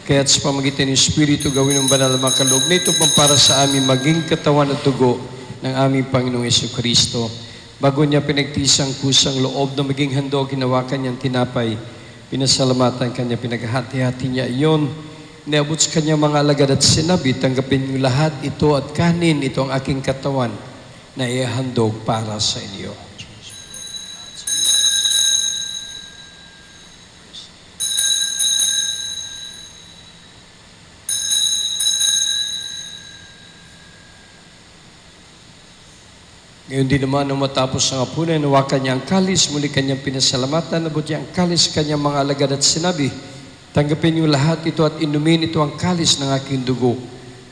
kaya't sa pamagitan ng Espiritu gawin ng banal ang mga kaloob na ito para sa amin maging katawan at dugo ng aming Panginoong Jesucristo. Bago niya pinagtisang kusang loob na maging handog, hinawakan niyang tinapay, pinasalamatan kanya, pinaghati-hati niya iyon, niabot sa kanya mga alagad at sinabi, tanggapin niyo lahat ito at kanin, ito ang aking katawan na ihandog para sa inyo. Ngayon din naman, nung matapos ang hapunan, nawakan niya ang kalis, muli kanyang pinasalamatan, nabot niya ang kalis kanyang mga alagad at sinabi, tanggapin niyo lahat ito at inumin ito ang kalis ng aking dugo,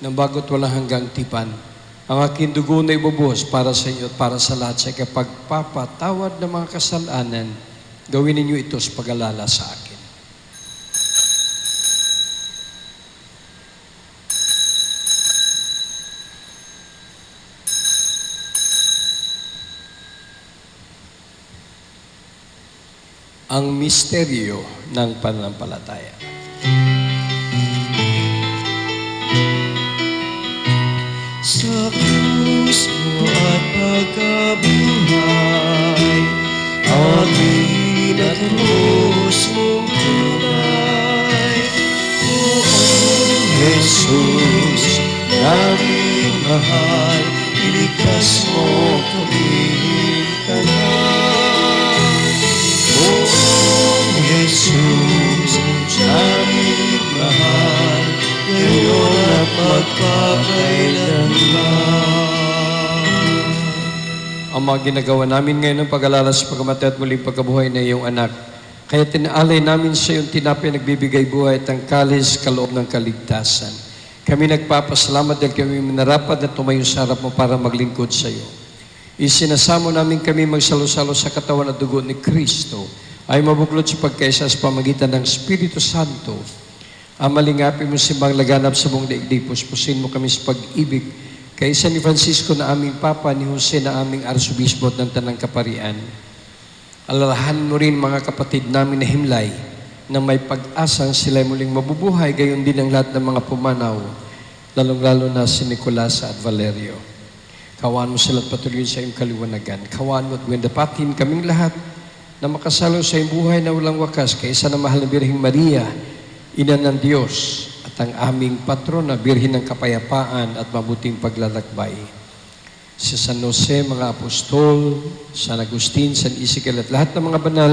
ng bago't walang hanggang tipan. Ang aking dugo na ibubuhos para sa inyo at para sa lahat sa ikapagpapatawad ng mga kasalanan. Gawin ninyo ito sa pag-alala sa akin. Ang misteryo ng pananampalataya. Sa krus mo at pagkabuhay, amin at lubos mong tunay. Poong Jesus, naming mahal, iligtas mo kami Poong Jesus, naming mahal, ngayon at magpakailanman. Ang mga ginagawa namin ngayon ng pag-alala sa pagkamatay at muling pagkabuhay na iyong anak. Kaya tinaalay namin sa iyong tinapay nagbibigay buhay at ang kalis kaloob ng kaligtasan. Kami nagpapasalamat dahil kami minarapat na tumayo sa harap mo para maglingkod sa iyo. Isinasamo namin kami magsalo-salo sa katawan at dugo ni Kristo ay mabuklod sa pagkaisa sa pamagitan ng Espiritu Santo. Amalingapin mo simbang laganap sa buong daigdig, puspusin mo kami sa pag-ibig. Kaisa ni Francisco na aming Papa, ni Jose na aming Arsobispo ng Tanang Kaparian. Alalahan mo rin mga kapatid namin na himlay na may pag-asang sila muling mabubuhay, gayon din ang lahat ng mga pumanaw, lalong-lalo na si Nicolas at Valerio. Kawaan mo sila at patuloy sa iyong kaliwanagan. Kawaan mo at wendapatin kaming lahat na makasalo sa iyong buhay na walang wakas, kaysa na mahal na Birheng Maria, Ina ng Diyos, at ang aming patrona, Birhen ng Kapayapaan at mabuting paglalakbay. Si San Jose, mga apostol, San Agustin, San Isidro at lahat ng mga banal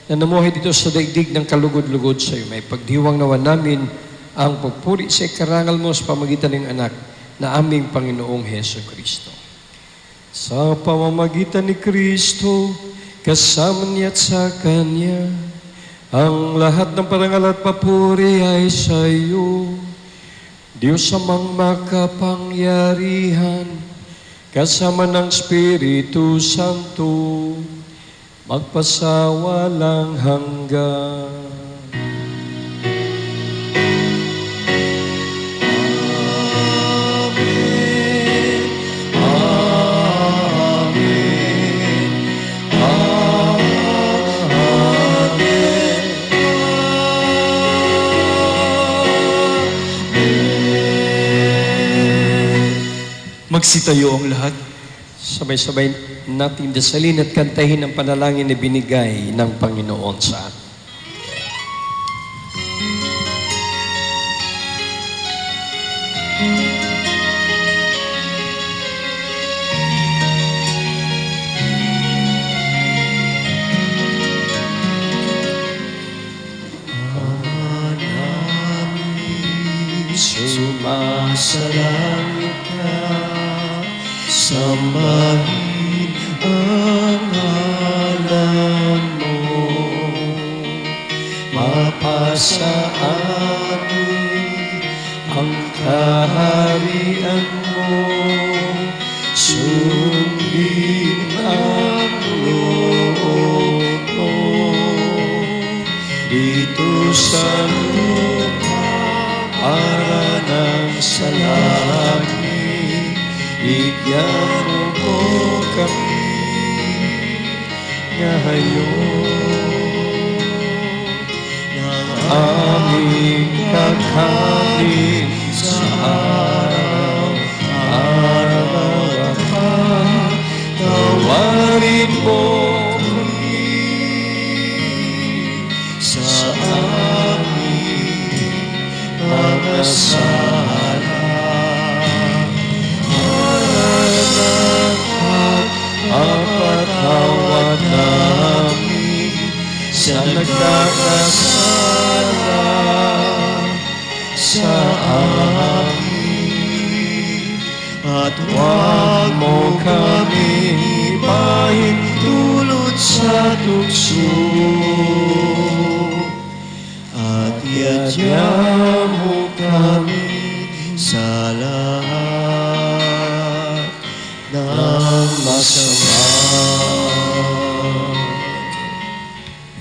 na namuhay dito sa daigdig ng kalugod-lugod sa iyo. May pagdiwang nawa namin ang pagpuri sa karangal mo sa pamagitan ng anak na aming Panginoong Heso Kristo. Sa pamamagitan ni Kristo, kasama niya at sa Kanya, ang lahat ng parangal at papuri ay sa iyo. Diyos amang makapangyarihan, kasama ng Espiritu Santo, magpasawalang hanggan. Magsitayo ang lahat. Sabay-sabay natin dasalin at kantahin ang panalangin na binigay ng Panginoon sa atin. Sumasalangit ka, sambahin ang ngalan mo, mapasa amin ang kaharian mo, sundin ang loob mo dito sa lupa para ng sa langit. Bigyan mo kami ngayon ng aming kakanin sa araw-araw. Tawarin mo kami sa aming mga sala. Apatawad namin sa nagkakasala sa amin, at huwag mo kami pahintulot sa tukso, at iadya mo kami sa lahat ng masama.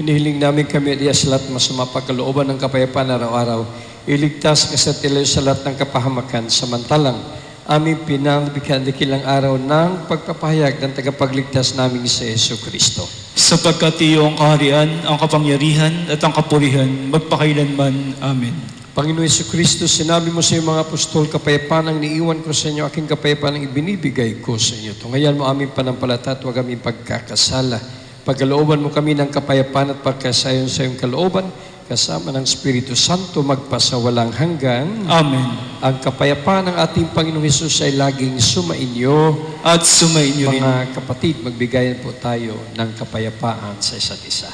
Hinihiling namin kami diya sa lahat masama pagkalooban ng kapayapaan araw-araw. Iligtas ka sa tilayo sa lahat ng kapahamakan, samantalang aming pinagdikilang araw ng pagpapahayag ng tagapagligtas namin sa Yesu Kristo. Sapagkat iyo ang kaharian, ang kapangyarihan at ang kapurihan magpakailanman. Amen. Panginoon Yesu Kristo, sinabi mo sa iyong mga apostol, kapayapaan ang niiwan ko sa inyo, aking kapayapaan ang ibinibigay ko sa inyo. Tungayan mo aming panampalataya at huwag aming pagkakasala. Pagkalooban mo kami ng kapayapaan at pagkasayon sa iyong kalooban, kasama ng Espiritu Santo magpasawalang hanggan. Amen. Ang kapayapaan ng ating Panginoong Hesus ay laging sumainyo. At sumainyo rin. Mga kapatid, magbigayan po tayo ng kapayapaan sa isa't isa.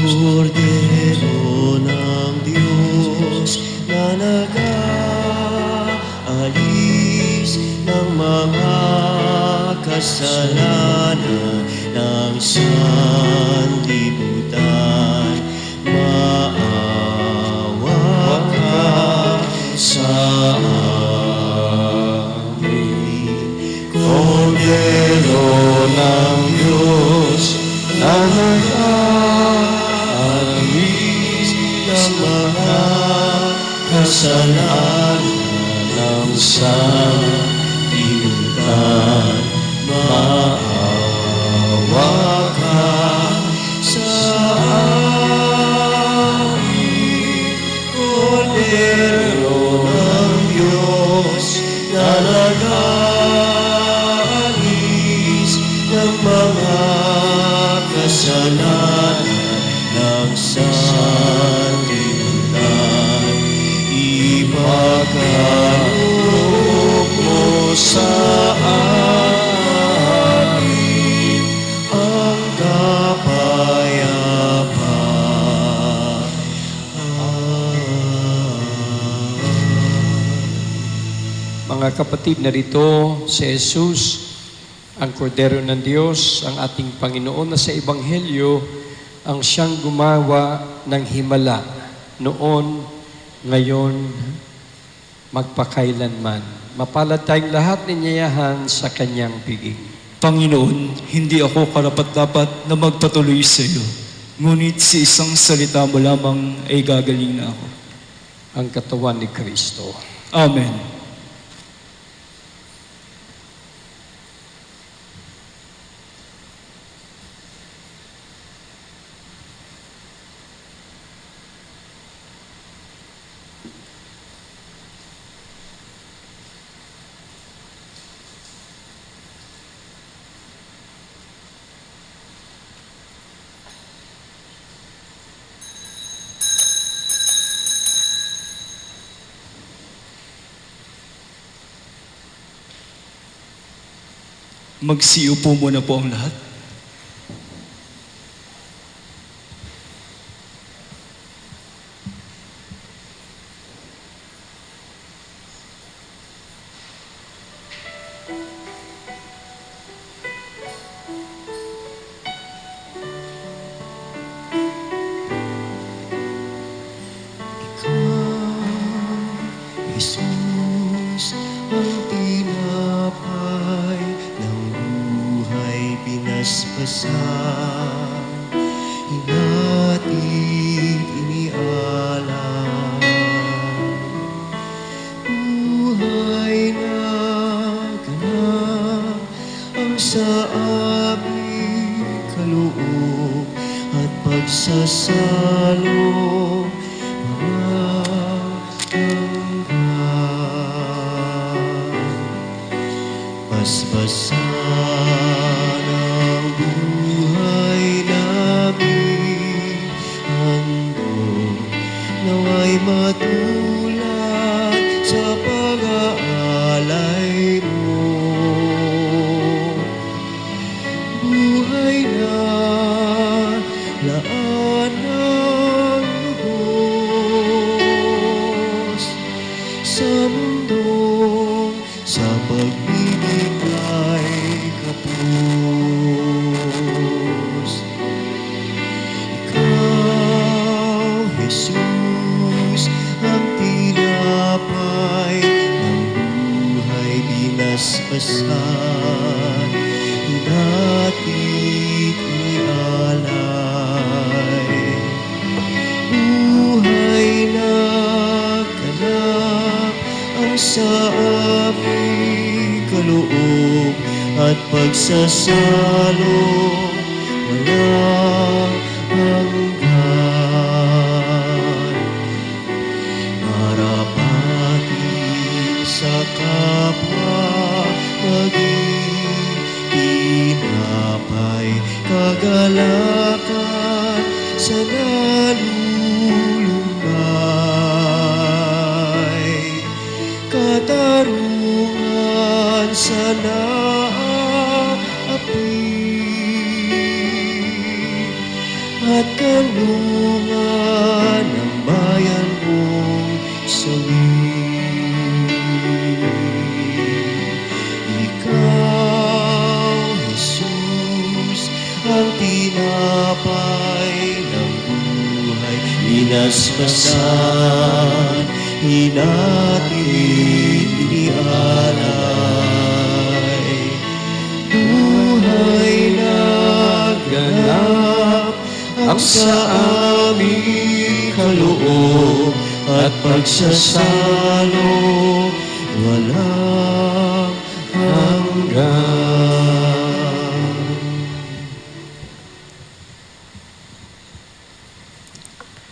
Kordero ng Diyos na nag-aalis ng mga kasalanan ng sanlibutan, maawa ka sa amin. Kordero ng Diyos na nag-aalis ng mga kasalanan ng sanlibutan, maawa ka sa amin. Kordero ng Diyos na nag-aalis ng mga kasalanan ng sanlibutan, ipagkaloob Mga kapatid, narito si Jesus, ang kordero ng Diyos, ang ating Panginoon na sa Ebanghelyo, ang siyang gumawa ng himala noon, ngayon, magpakailanman. Mapalad tayong lahat ninyayahan sa kanyang piging. Panginoon, hindi ako karapat-dapat na magpatuloy sa iyo. Ngunit sa isang salita mo lamang ay gagaling na ako. Ang katawan ni Kristo. Amen. Magsiupo muna po ang lahat. Jesus, ang tinapay ng buhay pinaspasan, hinatid inialay. Buhay na ganap ang sa aming kaloob at pagsasalo. Basbasan ang buhay namin, handog naway matulad sa pag-aalay mo. Buhay na laan ng lubos sa mundong sa pagbibigay kapos. Ikaw, Jesus, ang tinapay ng buhay binasbasan, hinatid inialay. Buhay na ganap ang sa aming kaloob at pagsasalo walang hanggan. Marapati sa kapwa, maging tinapay, kagalakan sa nalulumbay, katarungan sa naapi, at kanlungan ng bayan mong sawi. Ikaw, Jesus, ang tinapay ng buhay binasbasan, hinatid inialay. Buhay na ganap ang sa aming kaloob at pagsasalo walang hanggan.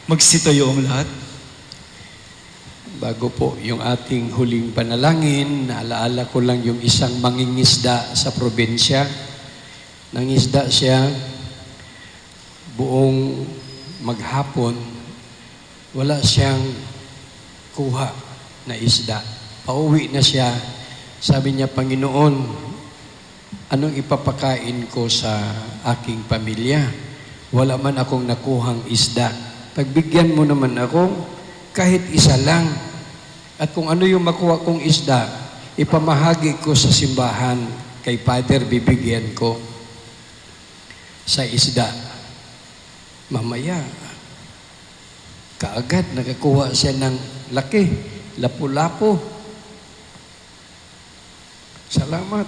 Magsitayo ang lahat. Bago po yung ating huling panalangin, naalaala ko lang yung isang mangingisda sa probinsya. Nangisda siya buong maghapon, wala siyang kuha na isda. Pauwi na siya. Sabi niya, Panginoon, anong ipapakain ko sa aking pamilya? Wala man akong nakuhang isda. Pagbigyan mo naman ako kahit isa lang. At kung ano yung makuha kong isda, ipamahagi ko sa simbahan kay Father, bibigyan ko sa isda. Mamaya, kaagad nakakuha siya ng laki, lapu-lapu. Salamat.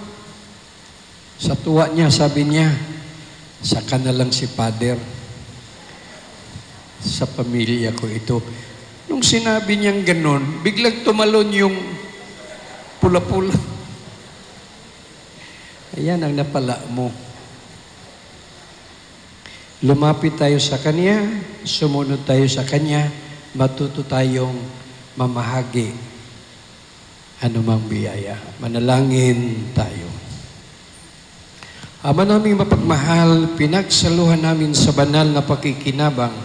Sa tuwa niya, sabi niya, saka na lang si Father. Sa pamilya ko ito. Nung sinabi niyang ganon, biglang tumalon yung pula-pula. Ayan ang napala mo. Lumapit tayo sa Kanya, sumunod tayo sa Kanya, matuto tayong mamahagi anumang biyaya. Manalangin tayo. Ama naming mapagmahal, pinagsaluhan namin sa banal na pakikinabang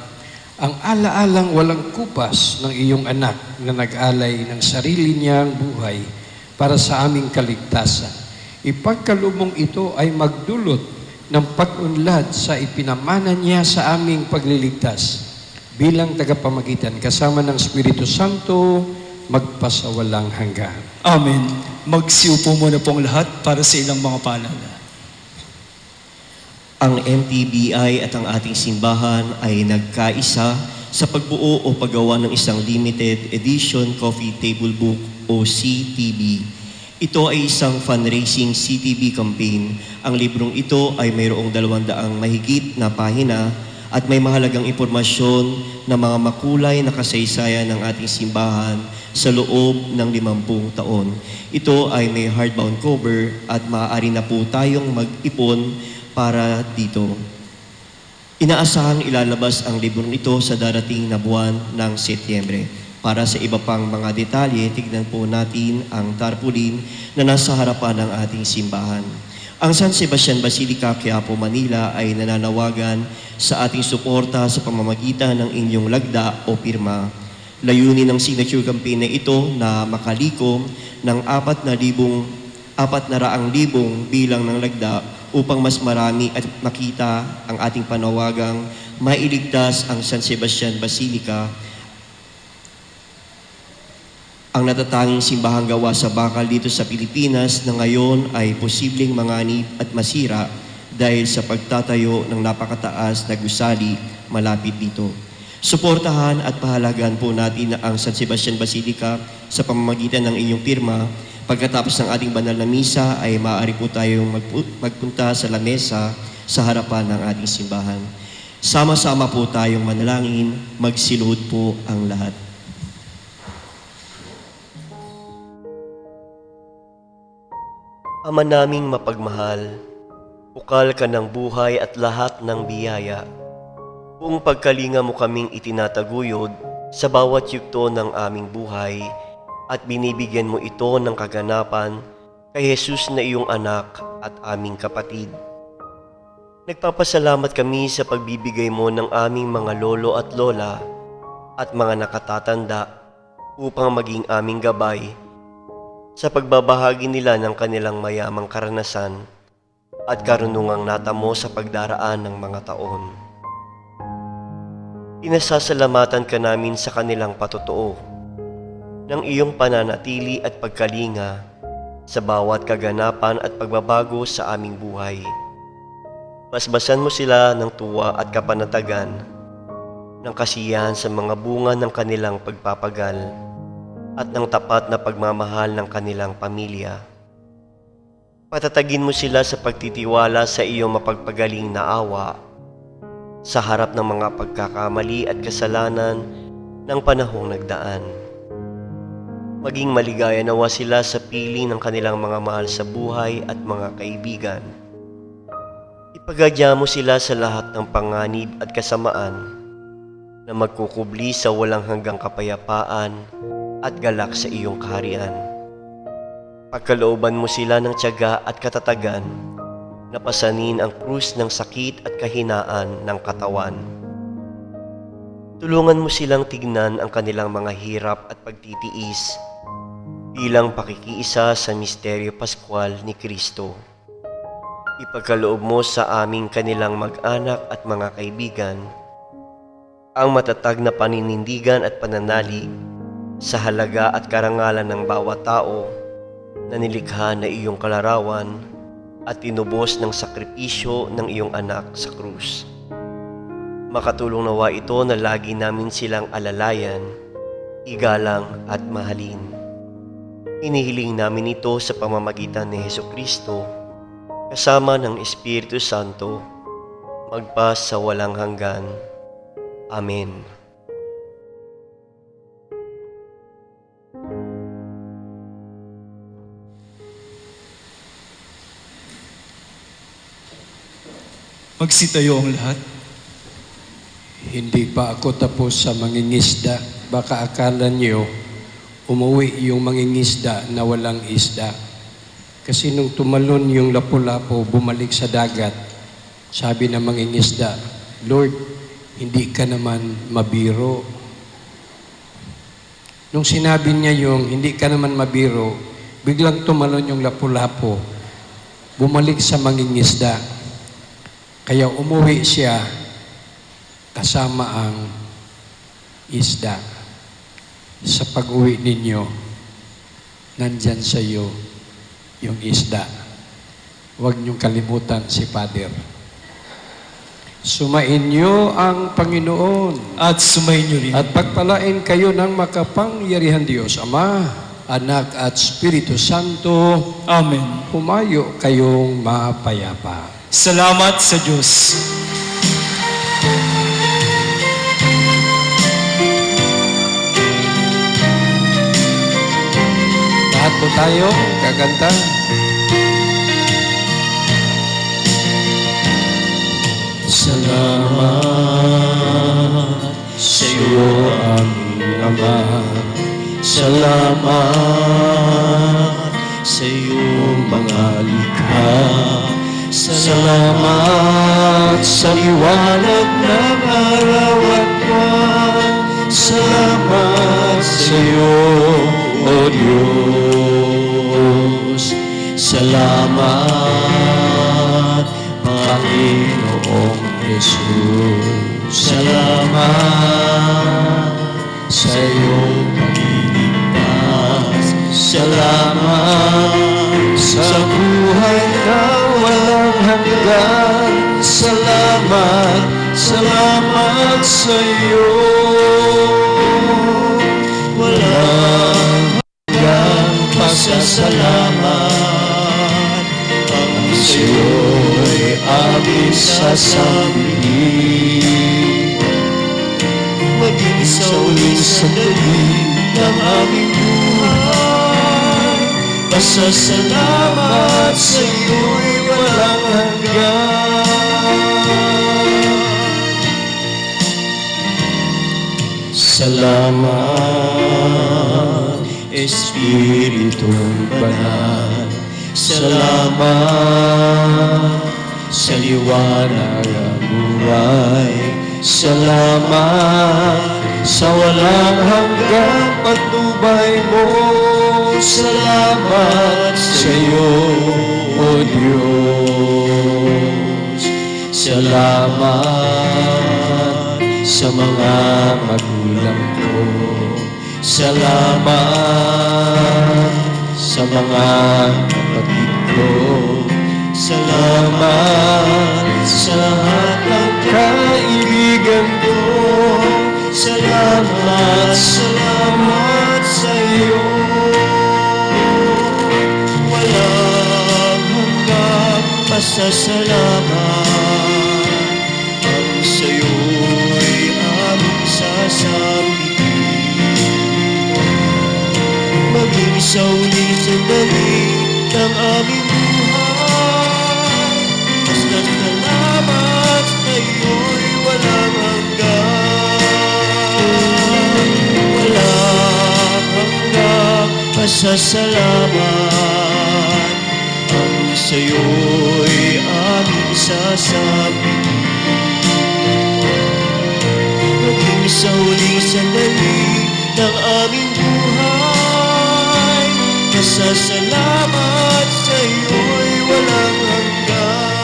ang alaalang walang kupas ng iyong anak na nag-alay ng sarili niyang buhay para sa aming kaligtasan. Ipagkaloob ito ay magdulot ng pag-unlad sa ipinamana niya sa aming pagliligtas bilang tagapamagitan kasama ng Espiritu Santo magpasawalang hanggan. Amen. Magsiupo muna pong lahat para sa ilang mga paalala. Ang MTBI at ang ating simbahan ay nagkaisa sa pagbuo o paggawa ng isang limited edition coffee table book o CTB. Ito ay isang fundraising CTB campaign. Ang librong ito ay mayroong 200 mahigit na pahina at may mahalagang impormasyon na mga makulay na kasaysayan ng ating simbahan sa loob ng 50 taon. Ito ay may hardbound cover at maaari na po tayong mag-ipon para dito. Inaasahang ilalabas ang librong ito sa darating na buwan ng Setyembre. Para sa iba pang mga detalye, tignan po natin ang tarpaulin na nasa harapan ng ating simbahan. Ang San Sebastian Basilica, Quiapo, Manila ay nananawagan sa ating suporta sa pamamagitan ng inyong lagda o pirma. Layunin ng signature campaign na ito na makalikom ng 400,000 bilang ng lagda upang mas marami at makita ang ating panawagang mailigtas ang San Sebastian Basilica, ang natatanging simbahang gawa sa bakal dito sa Pilipinas na ngayon ay posibleng manganib at masira dahil sa pagtatayo ng napakataas na gusali malapit dito. Suportahan at pahalagan po natin ang San Sebastian Basilica sa pamamagitan ng inyong pirma. Pagkatapos ng ating banal na misa ay maaari po tayong magpunta sa lamesa sa harapan ng ating simbahan. Sama-sama po tayong manalangin, magsilod po ang lahat. Ama naming mapagmahal, bukal ka ng buhay at lahat ng biyaya. Kung pagkalinga mo kaming itinataguyod sa bawat yugto ng aming buhay, at binibigyan mo ito ng kaganapan kay Jesus na iyong anak at aming kapatid. Nagpapasalamat kami sa pagbibigay mo ng aming mga lolo at lola at mga nakatatanda upang maging aming gabay sa pagbabahagi nila ng kanilang mayamang karanasan at karunungang natamo sa pagdaraan ng mga taon. Inasasalamatan ka namin sa kanilang patotoo ng iyong pananatili at pagkalinga sa bawat kaganapan at pagbabago sa aming buhay. Basbasan mo sila ng tuwa at kapanatagan, ng kasiyahan sa mga bunga ng kanilang pagpapagal, at ng tapat na pagmamahal ng kanilang pamilya. Patatagin mo sila sa pagtitiwala sa iyong mapagpagaling na awa sa harap ng mga pagkakamali at kasalanan ng panahong nagdaan. Maging maligaya nawa sila sa piling ng kanilang mga mahal sa buhay at mga kaibigan. Ipagadya mo sila sa lahat ng panganib at kasamaan na magkukubli sa walang hanggang kapayapaan at galak sa iyong kaharian. Pagkalooban mo sila ng tiyaga at katatagan na pasanin ang krus ng sakit at kahinaan ng katawan. Tulungan mo silang tignan ang kanilang mga hirap at pagtitiis bilang pakikiisa sa misteryo Pascual ni Kristo. Ipagkaloob mo sa aming kanilang mag-anak at mga kaibigan ang matatag na paninindigan at pananalig sa halaga at karangalan ng bawat tao na nilikha na iyong kalarawan at tinubos ng sakripisyo ng iyong anak sa krus. Makatulong nawa ito na lagi namin silang alalayan, igalang at mahalin. Inihiling namin ito sa pamamagitan ni Hesukristo, kasama ng Espiritu Santo, magpa sa walang hanggan. Amen. Magsitayo ang lahat. Hindi pa ako tapos sa mangingisda. Baka akala niyo, umuwi yung mangingisda na walang isda. Kasi nung tumalon yung lapu-lapu, bumalik sa dagat, sabi ng mangingisda, Lord, hindi ka naman mabiro. Nung sinabi niya yung hindi ka naman mabiro, biglang tumalon yung lapu-lapu, bumalik sa mangingisda. Kaya umuwi siya kasama ang isda. Sa pag-uwi ninyo, nandyan sa iyo yung isda. Huwag niyong kalimutan si Father. Sumain niyo ang Panginoon. At sumain niyo rin. At pagpalain kayo ng makapangyarihan Diyos, Ama, Anak at Espiritu Santo. Amen. Humayo kayong mapayapa. Salamat sa Diyos. Lahat po tayo kakanta. Salamat sa iyo, aming Ama. Salamat sa iyong mga likha. Salamat sa liwanag ng araw at buwan. Salamat sa iyo, O Diyos. Salamat, Panginoong Jesus. Salamat sa iyong pagliligtas. Salamat sa buhay na walang hanggan. Salamat, salamat sa iyo. Walang hanggang pasasalamat. Ang sa iyo'y aming sasabihin. Maging sa uling sandali ng aming buhay. Pasasalamat sa iyo'y walang hanggan. Salamat, Espiritong Banal. Salamat sa liwanag ng buhay. Salamat sa walang hanggang patnubay mo. Salamat sa iyo, O Diyos. Salamat sa mga magulang ko. Salamat sa mga kapatid ko. Salamat sa lahat ng kaibigan ko. Salamat, salamat sa iyo. Walang hanggang pasasalamat. Ang sa iyo'y aming sasabihin. Maging sa uling sandali ng aming buhay. Basta't salamat sa iyo'y walang hanggan. Walang hanggang pasasalamat. Ang sa iyo'y aming sasabihin. Maging sa uling sandali ng aming buhay. Pasasalamat sa iyo'y walang hanggan.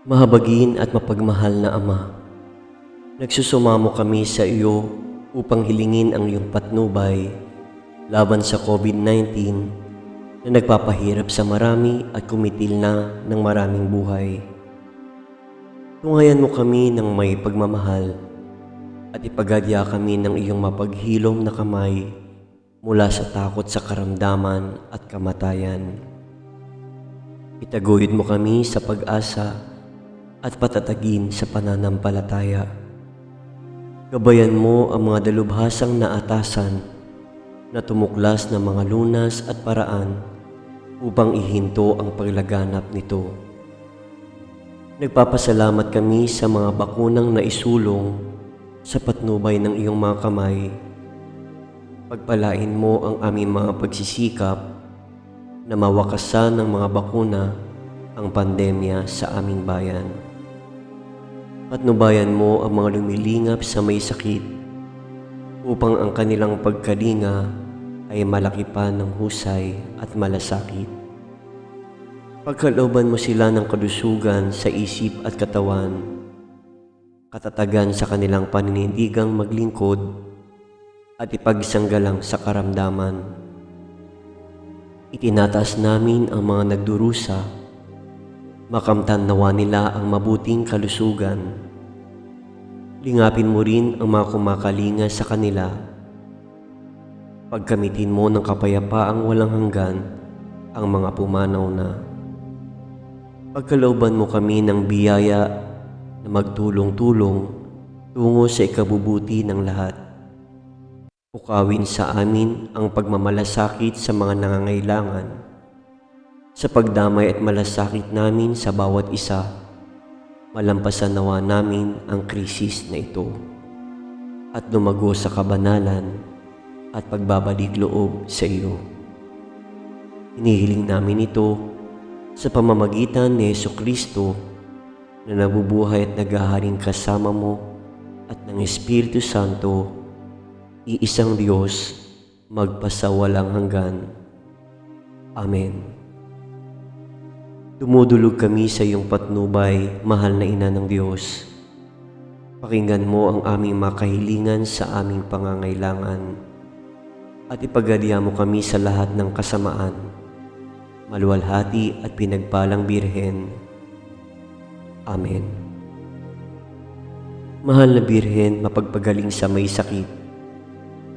Mahabagin at mapagmahal na Ama, nagsusumamo kami sa iyo upang hilingin ang iyong patnubay laban sa COVID-19 na nagpapahirap sa marami at kumitil na ng maraming buhay. Tungayan mo kami ng may pagmamahal at ipagadya kami ng iyong mapaghilom na kamay mula sa takot sa karamdaman at kamatayan. Itaguyod mo kami sa pag-asa at patatagin sa pananampalataya. Gabayan mo ang mga dalubhasang naatasan na tumuklas ng mga lunas at paraan upang ihinto ang paglaganap nito. Nagpapasalamat kami sa mga bakunang naisulong sa patnubay ng iyong mga kamay. Pagpalain mo ang aming mga pagsisikap na mawakasan ng mga bakuna ang pandemya sa aming bayan. Patnubayan mo ang mga lumilingap sa may sakit upang ang kanilang pagkalinga ay malaki pa ng husay at malasakit. Pagkalooban mo sila ng kalusugan sa isip at katawan, katatagan sa kanilang paninindigang maglingkod at ipagsanggalang sa karamdaman. Itinataas namin ang mga nagdurusa, makamtan nawa nila ang mabuting kalusugan. Lingapin mo rin ang mga kumakalinga sa kanila. Pagkamitin mo ng kapayapaang walang hanggan ang mga pumanaw na. Pagkalooban mo kami ng biyaya na magtulong-tulong tungo sa ikabubuti ng lahat. Pukawin sa amin ang pagmamalasakit sa mga nangangailangan. Sa pagdamay at malasakit namin sa bawat isa, malampasan nawa namin ang krisis na ito at lumago sa kabanalan at pagbabalik loob sa iyo. Hinihiling namin ito sa pamamagitan ni Jesucristo na nabubuhay at naghaharing kasama mo at ng Espiritu Santo, iisang Diyos, magpasawalang hanggan. Amen. Dumudulog kami sa iyong patnubay, mahal na Ina ng Diyos. Pakinggan mo ang aming mga kahilingan sa aming pangangailangan at ipagadya mo kami sa lahat ng kasamaan. Maluwalhati at pinagpalang Birhen. Amen. Mahal na Birhen, mapagpagaling sa may sakit,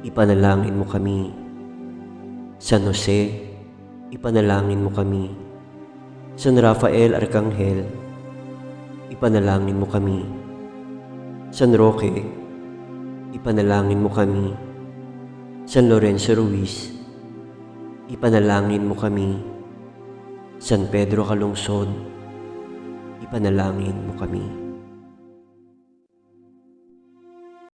ipanalangin mo kami. San Jose, ipanalangin mo kami. San Rafael Arcangel, ipanalangin mo kami. San Roque, ipanalangin mo kami. San Lorenzo Ruiz, ipanalangin mo kami. San Pedro Calungsod, ipanalangin mo kami.